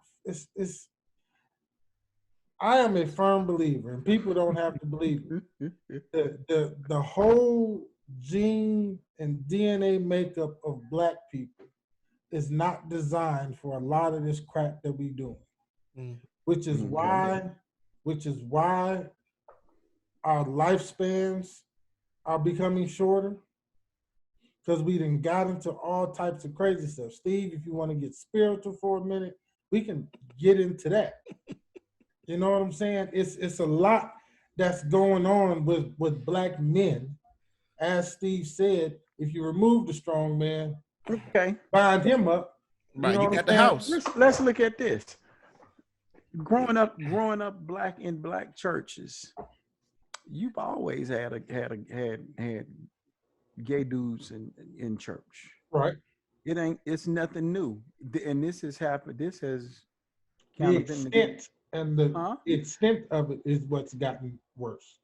I am a firm believer, and people don't have to believe it. The whole gene and DNA makeup of black people is not designed for a lot of this crap that we doing, which is why our lifespans are becoming shorter, because we done got into all types of crazy stuff. Steve, if you want to get spiritual for a minute, we can get into that. You know what I'm saying? It's a lot that's going on with black men. As Steve said, if you remove the strong man, bind him up. Right, you got the house. Let's look at this. Growing up black in black churches, you've always had gay dudes in church. Right. It's nothing new. And this has happened. This has kind of been the extent of it is what's gotten worse.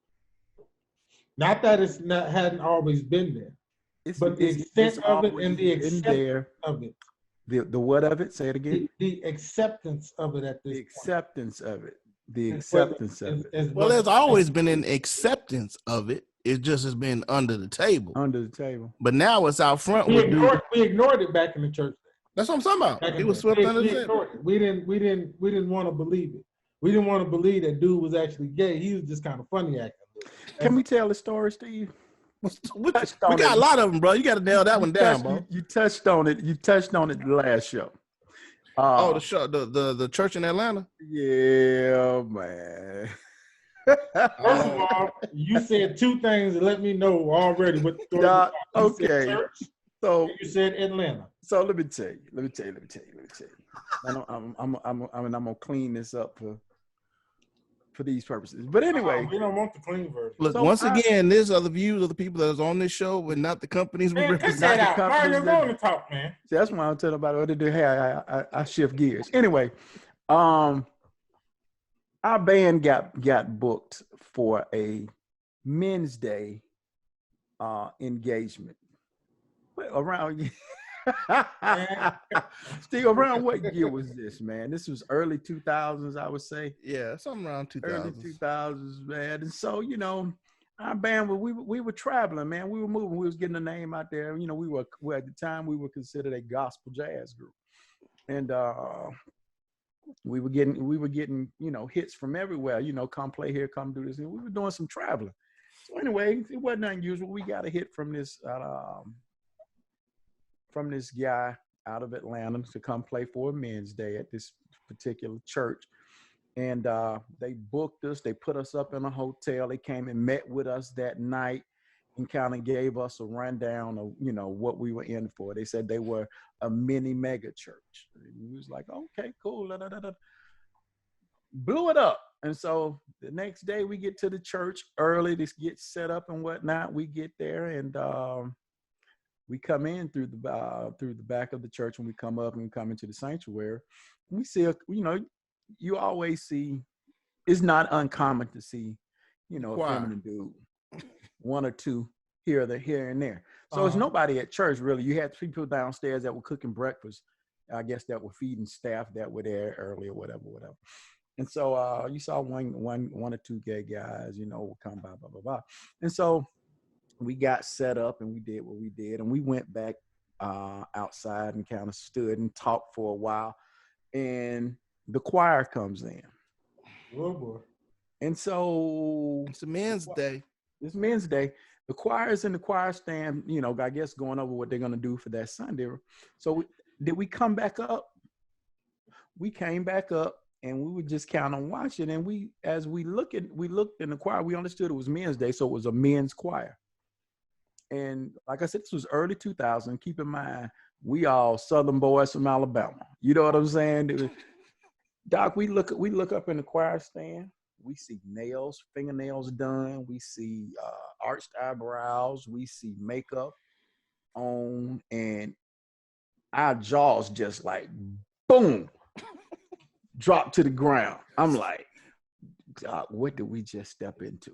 Not that hadn't always been there, but the extent of it and the acceptance of it. The what of it? Say it again. The acceptance of it at this point. Acceptance of it. The acceptance of it. Well, there's always been an acceptance of it. It just has been under the table. Under the table. But now it's out front. We ignored it back in the church. That's what I'm talking about. It was swept under the table. We didn't want to believe it. We didn't want to believe that dude was actually gay. He was just kind of funny acting. Can we tell the story, Steve? We got a lot of them, bro. You got to nail that one down, bro. You touched on it. You touched on it the last show. The show, the church in Atlanta. Yeah, man. First of all, you said two things that let me know already what the story was. Okay. Church, so you said Atlanta. So let me tell you. I'm gonna clean this up for these purposes. But anyway, we don't want the clean version. Look, once again, these are the views of the people that is on this show, but not the companies we represent. Talk, man. See, that's why I'm telling about what to do. Hey, I shift gears. Anyway, our band got booked for a Men's Day engagement. Well, around Steve, around what year was this, man? This was early 2000s, I would say. Yeah, something around 2000s. Early 2000s, man. And so, our band, we were traveling, man. We were moving. We was getting the name out there. We were at the time we were considered a gospel jazz group, and we were getting hits from everywhere. Come play here, come do this. And we were doing some traveling. So anyway, it wasn't unusual. We got a hit from this guy out of Atlanta to come play for a Men's Day at this particular church. And they booked us. They put us up in a hotel. They came and met with us that night and kind of gave us a rundown of, what we were in for. They said they were a mini mega church. And we was like, okay, cool. Da, da, da, da. Blew it up. And so the next day we get to the church early to get set up and whatnot. We get there and we come in through the back of the church. When we come up and we come into the sanctuary, we see, you always see, it's not uncommon to see, a feminine dude, one or two here and there. So it's nobody at church really. You had people downstairs that were cooking breakfast. I guess that were feeding staff that were there early or whatever. And so you saw one or two gay guys, would come by, blah, blah, blah. And so we got set up and we did what we did. And we went back outside and kind of stood and talked for a while. And the choir comes in. Oh, boy. And so it's a men's day. It's men's day. The choir is in the choir stand, I guess going over what they're going to do for that Sunday. So did we come back up? We came back up and we were just kind of watching. And as we looked in the choir, we understood it was men's day. So it was a men's choir. And like I said, this was early 2000. Keep in mind, we all Southern boys from Alabama. You know what I'm saying? Doc, we look up in the choir stand. We see fingernails done. We see arched eyebrows. We see makeup on, and our jaws just like boom, drop to the ground. I'm like, Doc, what did we just step into?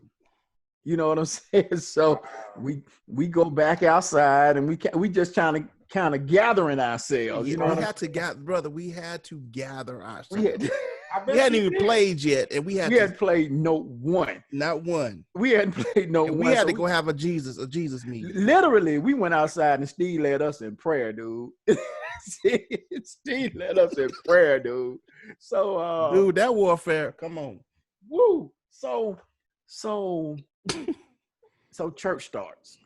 You know what I'm saying? So we go back outside and we just kind of gathering ourselves. We had to gather ourselves. We hadn't even played yet, and we hadn't played note one. Not one. We hadn't played note one. We had to go have a Jesus meeting. Literally, we went outside and Steve led us in prayer, dude. Steve led us in prayer, dude. So, dude, that warfare. Come on. Woo. So church starts.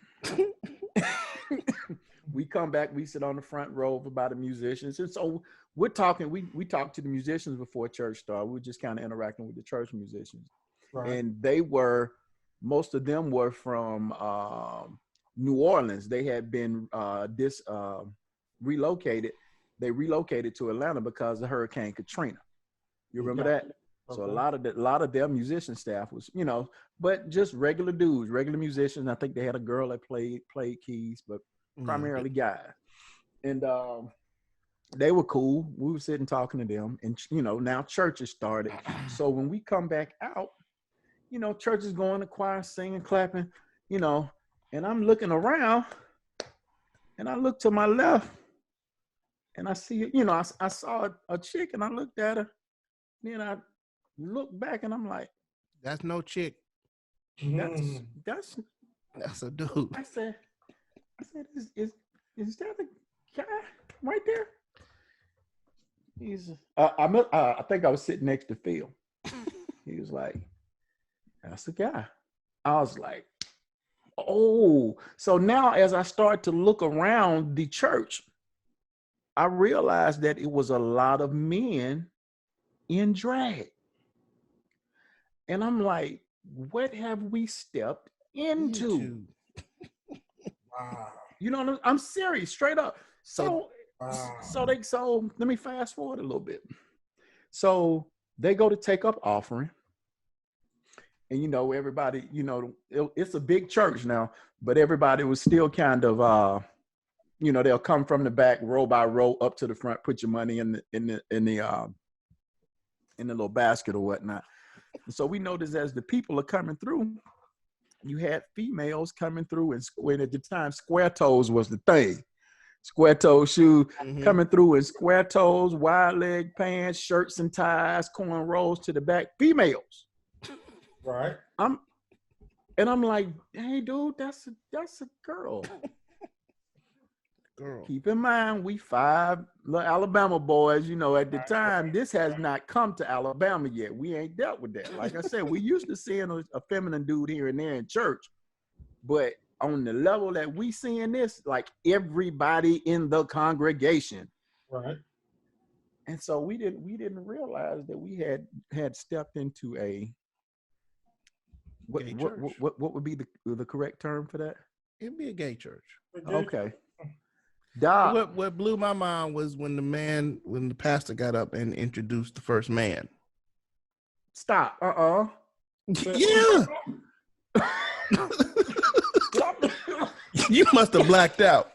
We come back, we sit on the front row by the musicians. And so we're talking, we talked to the musicians before church started. We were just kind of interacting with the church musicians. Right. And most of them were from New Orleans. They had been relocated. They relocated to Atlanta because of Hurricane Katrina. You remember that? Okay. So a lot of their musician staff was, but just regular dudes, regular musicians. I think they had a girl that played keys, but primarily guys. And they were cool. We were sitting talking to them, and now church has started. So when we come back out, church is going to choir, singing, clapping, and I'm looking around, and I look to my left, and I see, I saw a chick, and I looked at her, then I look back, and I'm like, that's no chick. That's a dude. I said, is that a guy right there? I think I was sitting next to Phil. He was like, that's a guy. I was like, oh. So now as I start to look around the church, I realized that it was a lot of men in drag. And I'm like, what have we stepped into? Wow. I'm serious, straight up. So let me fast forward a little bit. So they go to take up offering. And everybody, it's a big church now, but everybody was still kind of they'll come from the back row by row up to the front, put your money in the little basket or whatnot. And so we noticed as the people are coming through, you had females coming through, and at the time, square toes was the thing. Square toe shoe coming through in square toes, wide leg pants, shirts and ties, cornrows to the back. Females, right? I'm like, hey, dude, that's a girl. Keep in mind, we 5 little Alabama boys, at the time, this has not come to Alabama yet. We ain't dealt with that. Like I said, we used to seeing a feminine dude here and there in church, but on the level that we seeing this, like everybody in the congregation. Right. And so we didn't realize that we had stepped into a, what would be the correct term for that? It'd be a gay church. Okay. What blew my mind was when the pastor got up and introduced the first man. Stop. Yeah. You must have blacked out.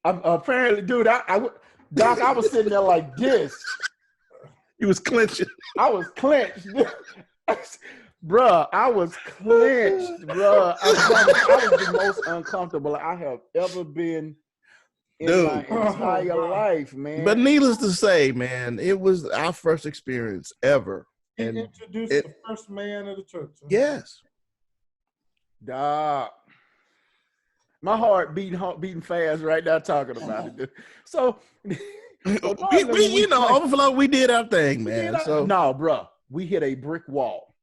Apparently, dude, Doc, I was sitting there like this. He was clenching. I was clenched. Bruh, I was clenched, bruh. I was the most uncomfortable I have ever been in my entire life, man. But needless to say, man, it was our first experience ever. He introduced the first man of the church. Huh? Yes. Dog. My heart beating fast right now talking about it. Dude. So, we Overflow, we did our thing, man. No, bro, we hit a brick wall.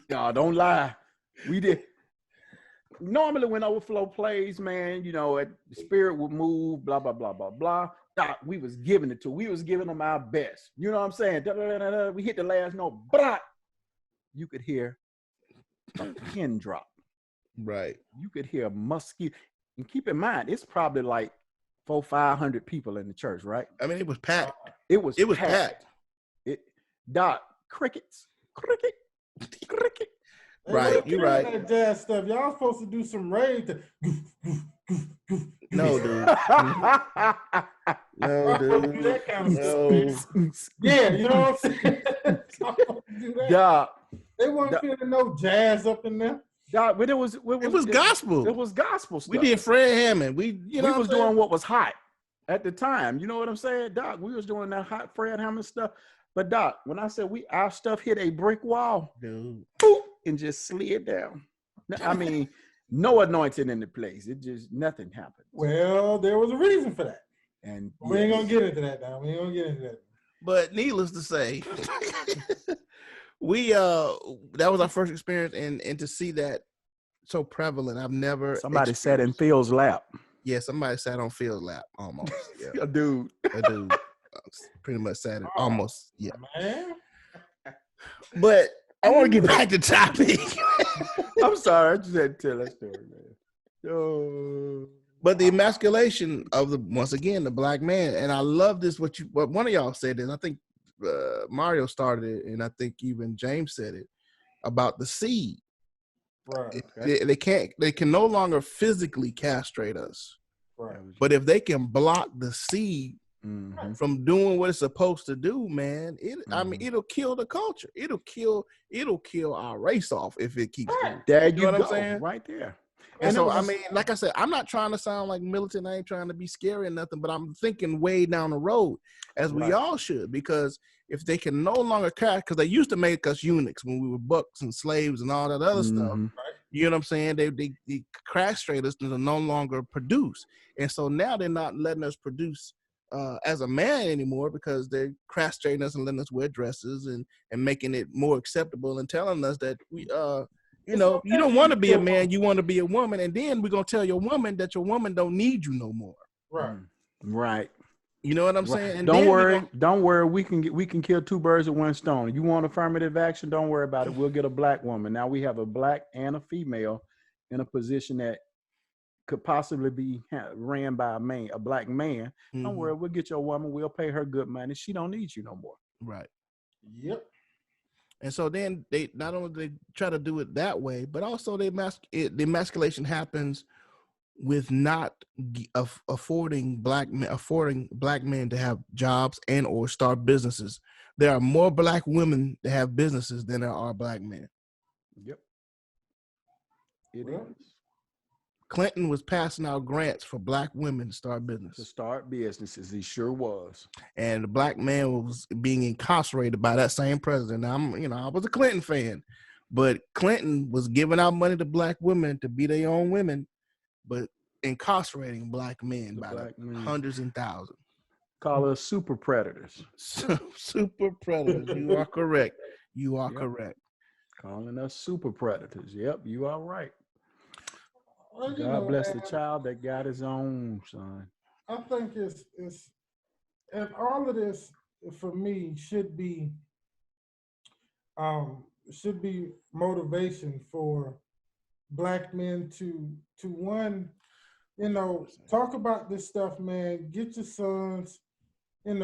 No, don't lie. We did. Normally, when Overflow plays, man, the spirit would move, blah, blah, blah, blah, blah. We was giving it to. We was giving them our best. You know what I'm saying? Da-da-da-da-da. We hit the last note, but you could hear a pin drop. Right. You could hear a mosquito. And keep in mind, it's probably like 400-500 people in the church, right? I mean, it was packed. It was packed. Doc, cricket. Right, you're right. That jazz stuff. Y'all supposed to do some rage. No, dude. No, dude. That kind of stuff. Yeah, you know what I'm saying? Doc. They weren't feeling no jazz up in there. Doc, but it was gospel. It was gospel stuff. We did Fred Hammond. We was doing what was hot at the time. You know what I'm saying, Doc? We was doing that hot Fred Hammond stuff. But Doc, when I said our stuff hit a brick wall, dude, boop, and just slid down. I mean, no anointing in the place. It just nothing happened. Well, there was a reason for that. And we ain't gonna get into that now. We ain't gonna get into that. But needless to say, that was our first experience, and to see that so prevalent, I've never. Somebody sat in Phil's lap. Yeah, somebody sat on Phil's lap almost. Yeah. A dude. Pretty much sat it almost. Yeah. Man. But I want to get back to topic. I'm sorry, I just had to tell that story, man. But the emasculation of once again the black man, and I love this. What one of y'all said, and I think Mario started it, and I think even James said it about the seed. Right. They can no longer physically castrate us. Right. But if they can block the seed from doing what it's supposed to do, man, I mean, it'll kill the culture. It'll kill our race off if it keeps going. There you know what I'm saying? Right there. And so, I mean, like I said, I'm not trying to sound like militant. I ain't trying to be scary or nothing, but I'm thinking way down the road, as we all should, because if they can no longer because they used to make us eunuchs when we were bucks and slaves and all that other stuff. Right? You know what I'm saying? They castrate us to no longer produce. And so now they're not letting us produce as a man anymore because they're castrating us and letting us wear dresses and making it more acceptable and telling us that we you don't want to be a man, you want to be a woman, and then we're gonna tell your woman that your woman don't need you no more. Right. You know what I'm saying? And don't worry. We can kill two birds with one stone. You want affirmative action? Don't worry about it. We'll get a black woman. Now we have a black and a female in a position that could possibly be ran by a black man. Don't worry. We'll get your woman. We'll pay her good money. She don't need you no more. Right. Yep. And so then they not only they try to do it that way, but also the emasculation happens with not affording black men to have jobs and or start businesses. There are more black women that have businesses than there are black men. Yep. It is. Clinton was passing out grants for black women to start businesses. He sure was. And the black man was being incarcerated by that same president. Now, I was a Clinton fan, but Clinton was giving out money to black women to be their own women, but incarcerating black men by hundreds and thousands. Call us super predators. Super predators. You are correct. You are correct. Calling us super predators. Yep, you are right. Well, God bless the child that got his own, son. I think it's and all of this for me should be motivation for black men to one, talk about this stuff, man. Get your sons, and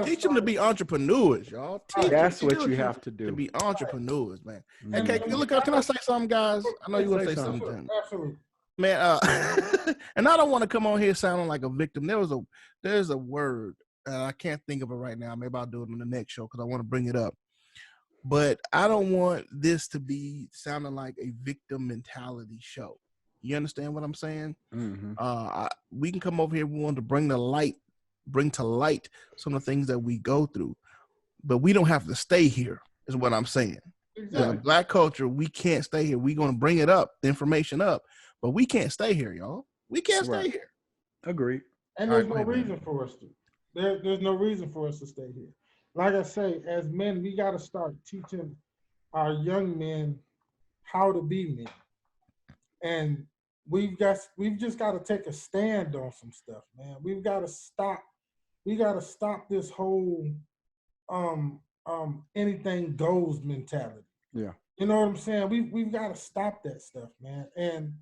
teach them to be entrepreneurs, y'all. That's what you have to do. To be entrepreneurs, man. Hey, can I say something, guys? I know you want to say something. Absolutely. Man, and I don't want to come on here sounding like a victim. There's a word, and I can't think of it right now. Maybe I'll do it in the next show because I want to bring it up. but I don't want this to be sounding like a victim mentality show. You understand what I'm saying? Mm-hmm. We can come over here. We want to bring to light some of the things that we go through, but we don't have to stay here. Is what I'm saying. Exactly. In Black culture, we can't stay here. We're going to bring it up, the information up, but we can't stay here, y'all. We can't stay here. Agreed. And there's no reason for us to. There's no reason for us to stay here. Like I say, as men, we got to start teaching our young men how to be men. And we've just got to take a stand on some stuff, man. We've got to stop. We got to stop this whole anything goes mentality. Yeah. You know what I'm saying? We've got to stop that stuff, man. And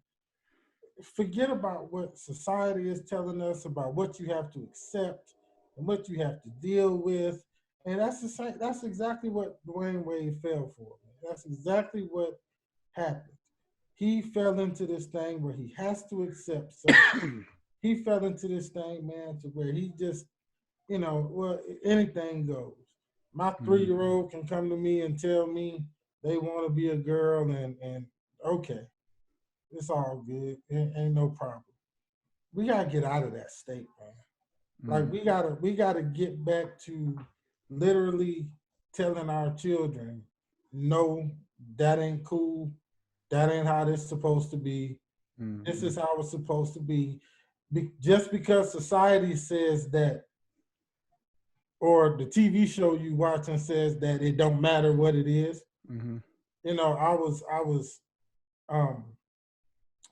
forget about what society is telling us about what you have to accept and what you have to deal with. And that's the same. That's exactly what Dwayne Wade fell for. Man. That's exactly what happened. He fell into this thing where he has to accept something. He fell into this thing, man, to where he just, well, anything goes. My 3-year-old can come to me and tell me they want to be a girl, and okay, it's all good. Ain't no problem. We gotta get out of that state, man. Like we gotta get back to literally telling our children, no, that ain't cool. That ain't how this is supposed to be. This is how it's supposed to be. Just because society says that, or the TV show you watching says that it don't matter what it is. I was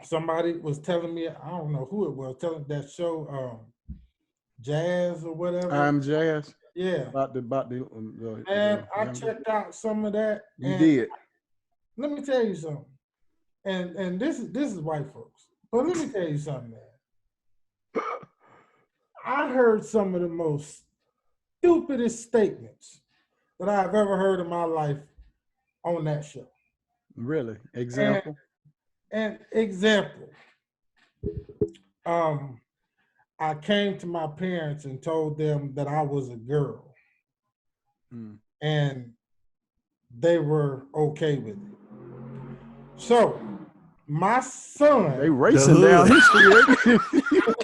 somebody was telling me, I don't know who it was, telling that show, Jazz or whatever. I'm Jazz. Yeah. About the and I checked out some of that. You did. Let me tell you something. And this is white folks. But let me tell you something, man. I heard some of the most stupidest statements that I've ever heard in my life on that show. Really? Example? And example. I came to my parents and told them that I was a girl. And they were okay with it. So my son, they racing down history.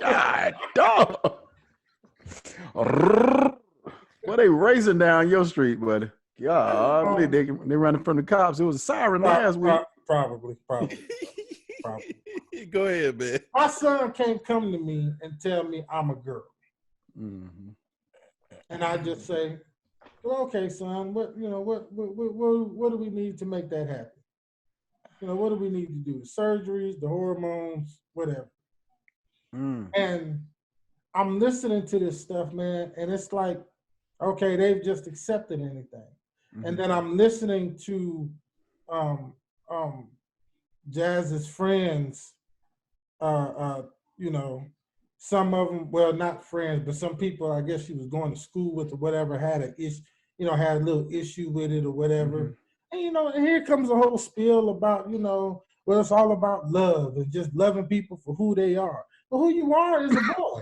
God, dog. Well, they racing down your street, buddy. God, they running from the cops. It was a siren last week. Probably. Go ahead, man. My son can't come to me and tell me I'm a girl. And I just say, well, okay, son, what do we need to make that happen? What do we need to do? The surgeries, the hormones, whatever. And I'm listening to this stuff, man, and it's like, okay, they've just accepted anything. And then I'm listening to Jazz's friends, some of them, well, not friends, but some people, I guess she was going to school with or whatever, had a little issue with it or whatever. And, and here comes a whole spiel about, well, it's all about love and just loving people for who they are. But who you are is a boy.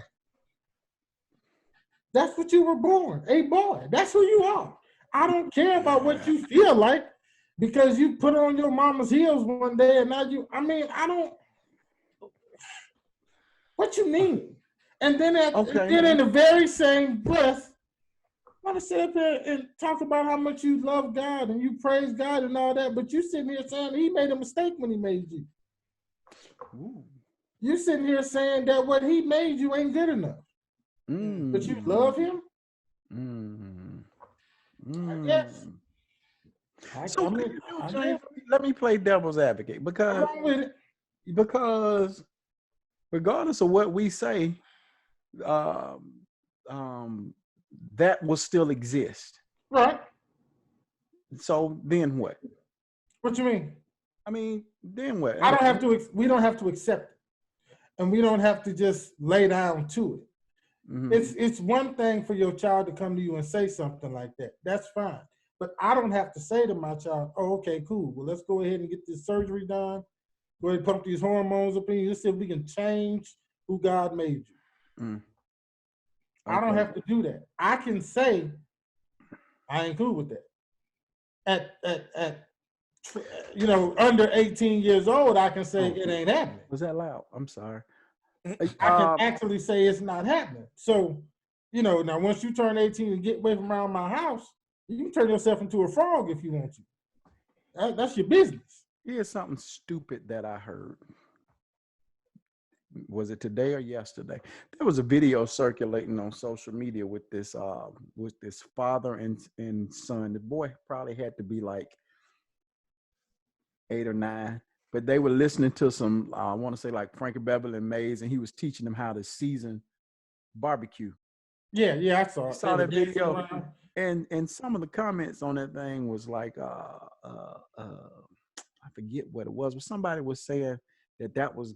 That's what you were born, a boy. That's who you are. I don't care about what you feel like because you put on your mama's heels one day and now what you mean? And then then in the very same breath, I want to sit up there and talk about how much you love God and you praise God and all that, but you sitting here saying he made a mistake when he made you. You sitting here saying that what he made you ain't good enough. But you love him? I guess. Let me play devil's advocate because regardless of what we say, that will still exist. Right. So then what? What you mean? I mean, then what? We don't have to accept it. And we don't have to just lay down to it. It's one thing for your child to come to you and say something like that. That's fine. But I don't have to say to my child, oh, okay, cool. Well, let's go ahead and get this surgery done. Go ahead and pump these hormones up in you. Let's see if we can change who God made you. Okay. I don't have to do that. I can say, I ain't cool with that. at you know, under 18 years old, I can say it ain't happening. Was that loud? I'm sorry. I can actually say it's not happening. So, you know, now once you turn 18 and get away from around my house, you can turn yourself into a frog if you want to. That's your business. Here's something stupid that I heard. Was it today or yesterday? There was a video circulating on social media with this father and son. The boy probably had to be like 8 or 9, but they were listening to some, I want to say like Frankie Beverly and Mays, and he was teaching them how to season barbecue. Yeah, I saw that video. And some of the comments on that thing was like, I forget what it was, but somebody was saying that was,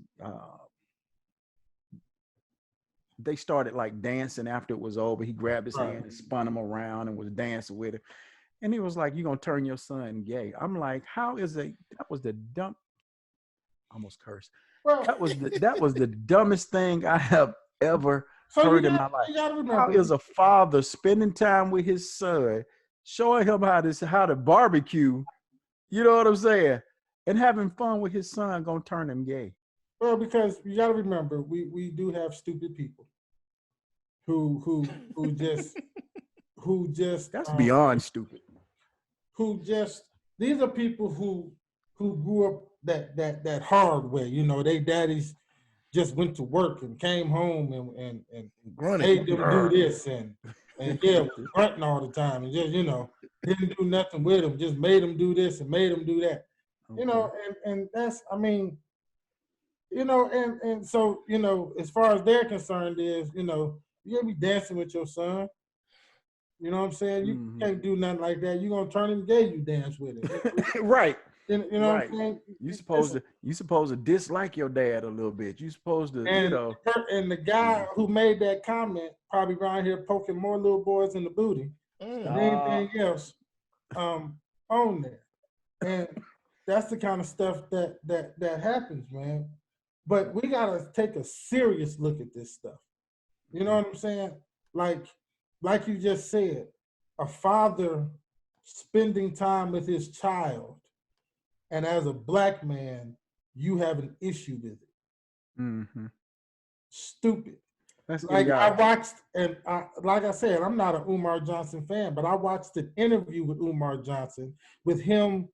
they started like dancing after it was over. He grabbed his hand and spun him around and was dancing with it. And he was like, "You're going to turn your son gay." I'm like, how is that was the dumb, almost cursed. Well, that was the dumbest thing I have ever heard in my life. How is a father spending time with his son, showing him how to barbecue, you know what I'm saying, and having fun with his son going to turn him gay? Well, because you got to remember, we do have stupid people who just that's beyond stupid. These are people who grew up that hard way. You know, they daddies just went to work and came home and made them do this and yeah, grunting all the time and just, you know, didn't do nothing with them, just made them do this and made them do that. Okay. You know, and that's, I mean, you know, and so, you know, as far as they're concerned is, you know, you're gonna be dancing with your son. You know what I'm saying? You can't do nothing like that. You're gonna turn him gay, you dance with it. Right. You know what I'm saying? You supposed to dislike your dad a little bit. You supposed to, and, you know. And the guy who made that comment probably around here poking more little boys in the booty than anything else on there. And that's the kind of stuff that happens, man. But we gotta take a serious look at this stuff. You know what I'm saying? Like you just said, a father spending time with his child, and as a black man, you have an issue with it. Mm-hmm. Stupid. Like I watched, and like I said, I'm not an Umar Johnson fan, but I watched an interview with Umar Johnson with him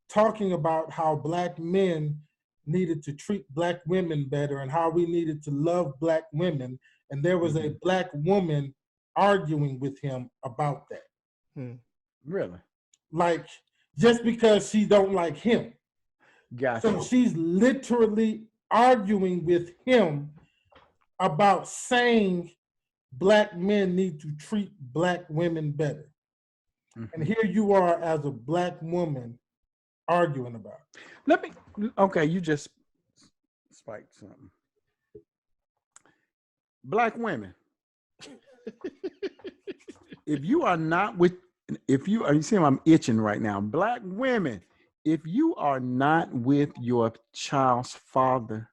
talking about how black men needed to treat black women better and how we needed to love black women. And there was a black woman arguing with him about that. Really? Like, just because she don't like him. Gotcha. So she's literally arguing with him about saying black men need to treat black women better. Mm-hmm. And here you are as a black woman arguing about it. Okay, you just spiked something. Black women. If you are not with, you see I'm itching right now. Black women, if you are not with your child's father,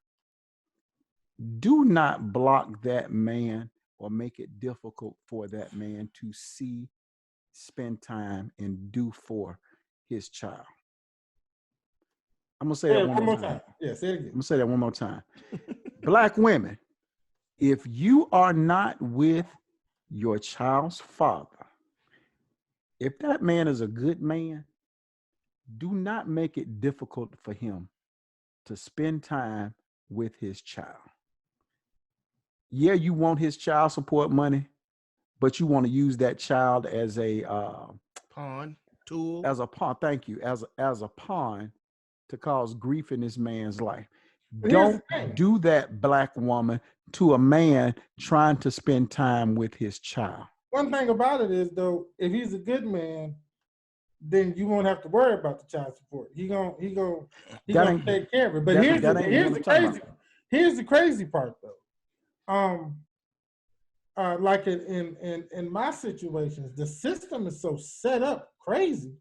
do not block that man or make it difficult for that man to spend time, and do for his child. I'm going to say that one more time. Yeah, say it again. I'm going to say that one more time. Black women, if you are not with your child's father, if that man is a good man, do not make it difficult for him to spend time with his child. Yeah, you want his child support money, but you want to use that child as a pawn, tool. As a pawn, thank you. As a pawn to cause grief in this man's life. Don't do that, black woman, to a man trying to spend time with his child. One thing about it is, though, if he's a good man, then you won't have to worry about the child support. He gonna take care of it. But here's the crazy part, though. Like in my situations, the system is so set up crazy.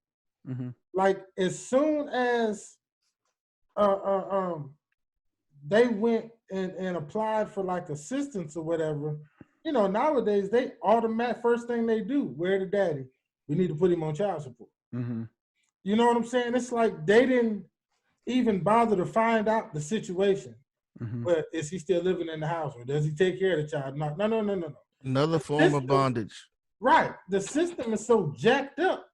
Mm-hmm. Like as soon as they went and applied for like assistance or whatever, you know, nowadays they first thing they do, where the daddy? We need to put him on child support. Mm-hmm. You know what I'm saying? It's like they didn't even bother to find out the situation. Mm-hmm. But is he still living in the house, or does he take care of the child? No. Another The form of system- bondage. Right. The system is so jacked up.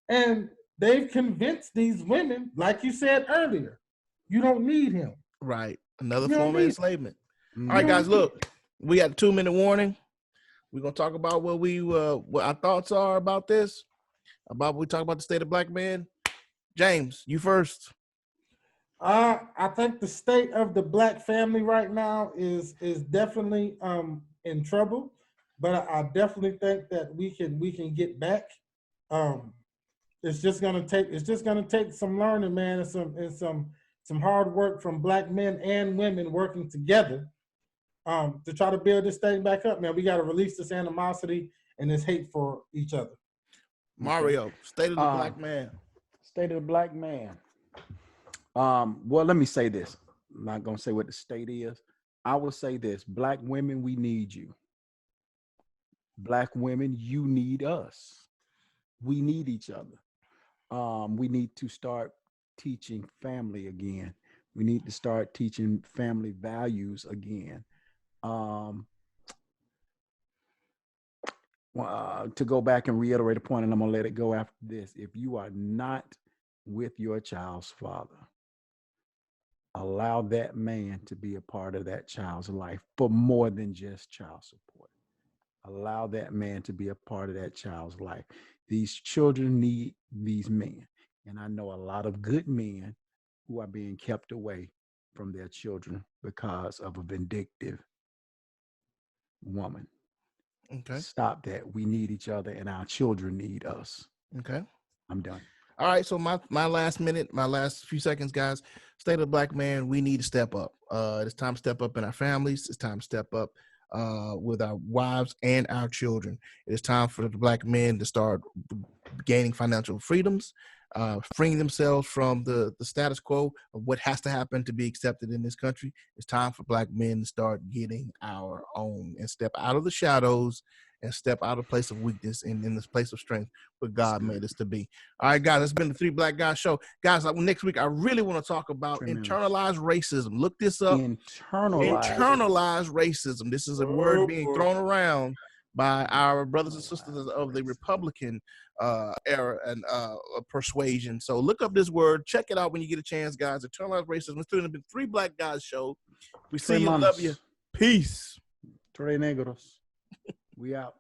And they've convinced these women, like you said earlier, you don't need him. Right. Another You don't form of need- enslavement. Mm-hmm. All right, guys, look, we got a 2-minute warning. We're going to talk about what our thoughts are about this, about we talk about the state of black men. James, you first. I think the state of the black family right now is definitely in trouble, but I definitely think that we can get back. It's just gonna take some learning, man, and some hard work from black men and women working together to try to build this thing back up, man. We got to release this animosity and this hate for each other. Mario, state of the black man. State of the black man. Well, let me say this. I'm not gonna say what the state is. I will say this: black women, we need you. Black women, you need us. We need each other. We need to start teaching family again. We need to start teaching family values again. To go back and reiterate a point, and I'm gonna let it go after this. If you are not with your child's father, allow that man to be a part of that child's life for more than just child support. Allow that man to be a part of that child's life. These children need these men. And I know a lot of good men who are being kept away from their children because of a vindictive woman. Okay. Stop that. We need each other and our children need us. Okay. I'm done. All right, so my last minute, my last few seconds, guys. State of the black man, we need to step up. It's time to step up in our families. It's time to step up with our wives and our children. It is time for the black men to start gaining financial freedoms, freeing themselves from the status quo of what has to happen to be accepted in this country. It's time for black men to start getting our own and step out of the shadows and step out of place of weakness and in this place of strength where God made us to be. All right, guys, it's been the Three Black Guys Show. Guys, next week, I really want to talk about internalized racism. Look this up. Internalized racism. This is a word being thrown around by our brothers and sisters of the Republican era and persuasion. So look up this word. Check it out when you get a chance, guys. Internalized racism. It's been the Three Black Guys Show. We see you. Love you. Peace. Tres negros. We out.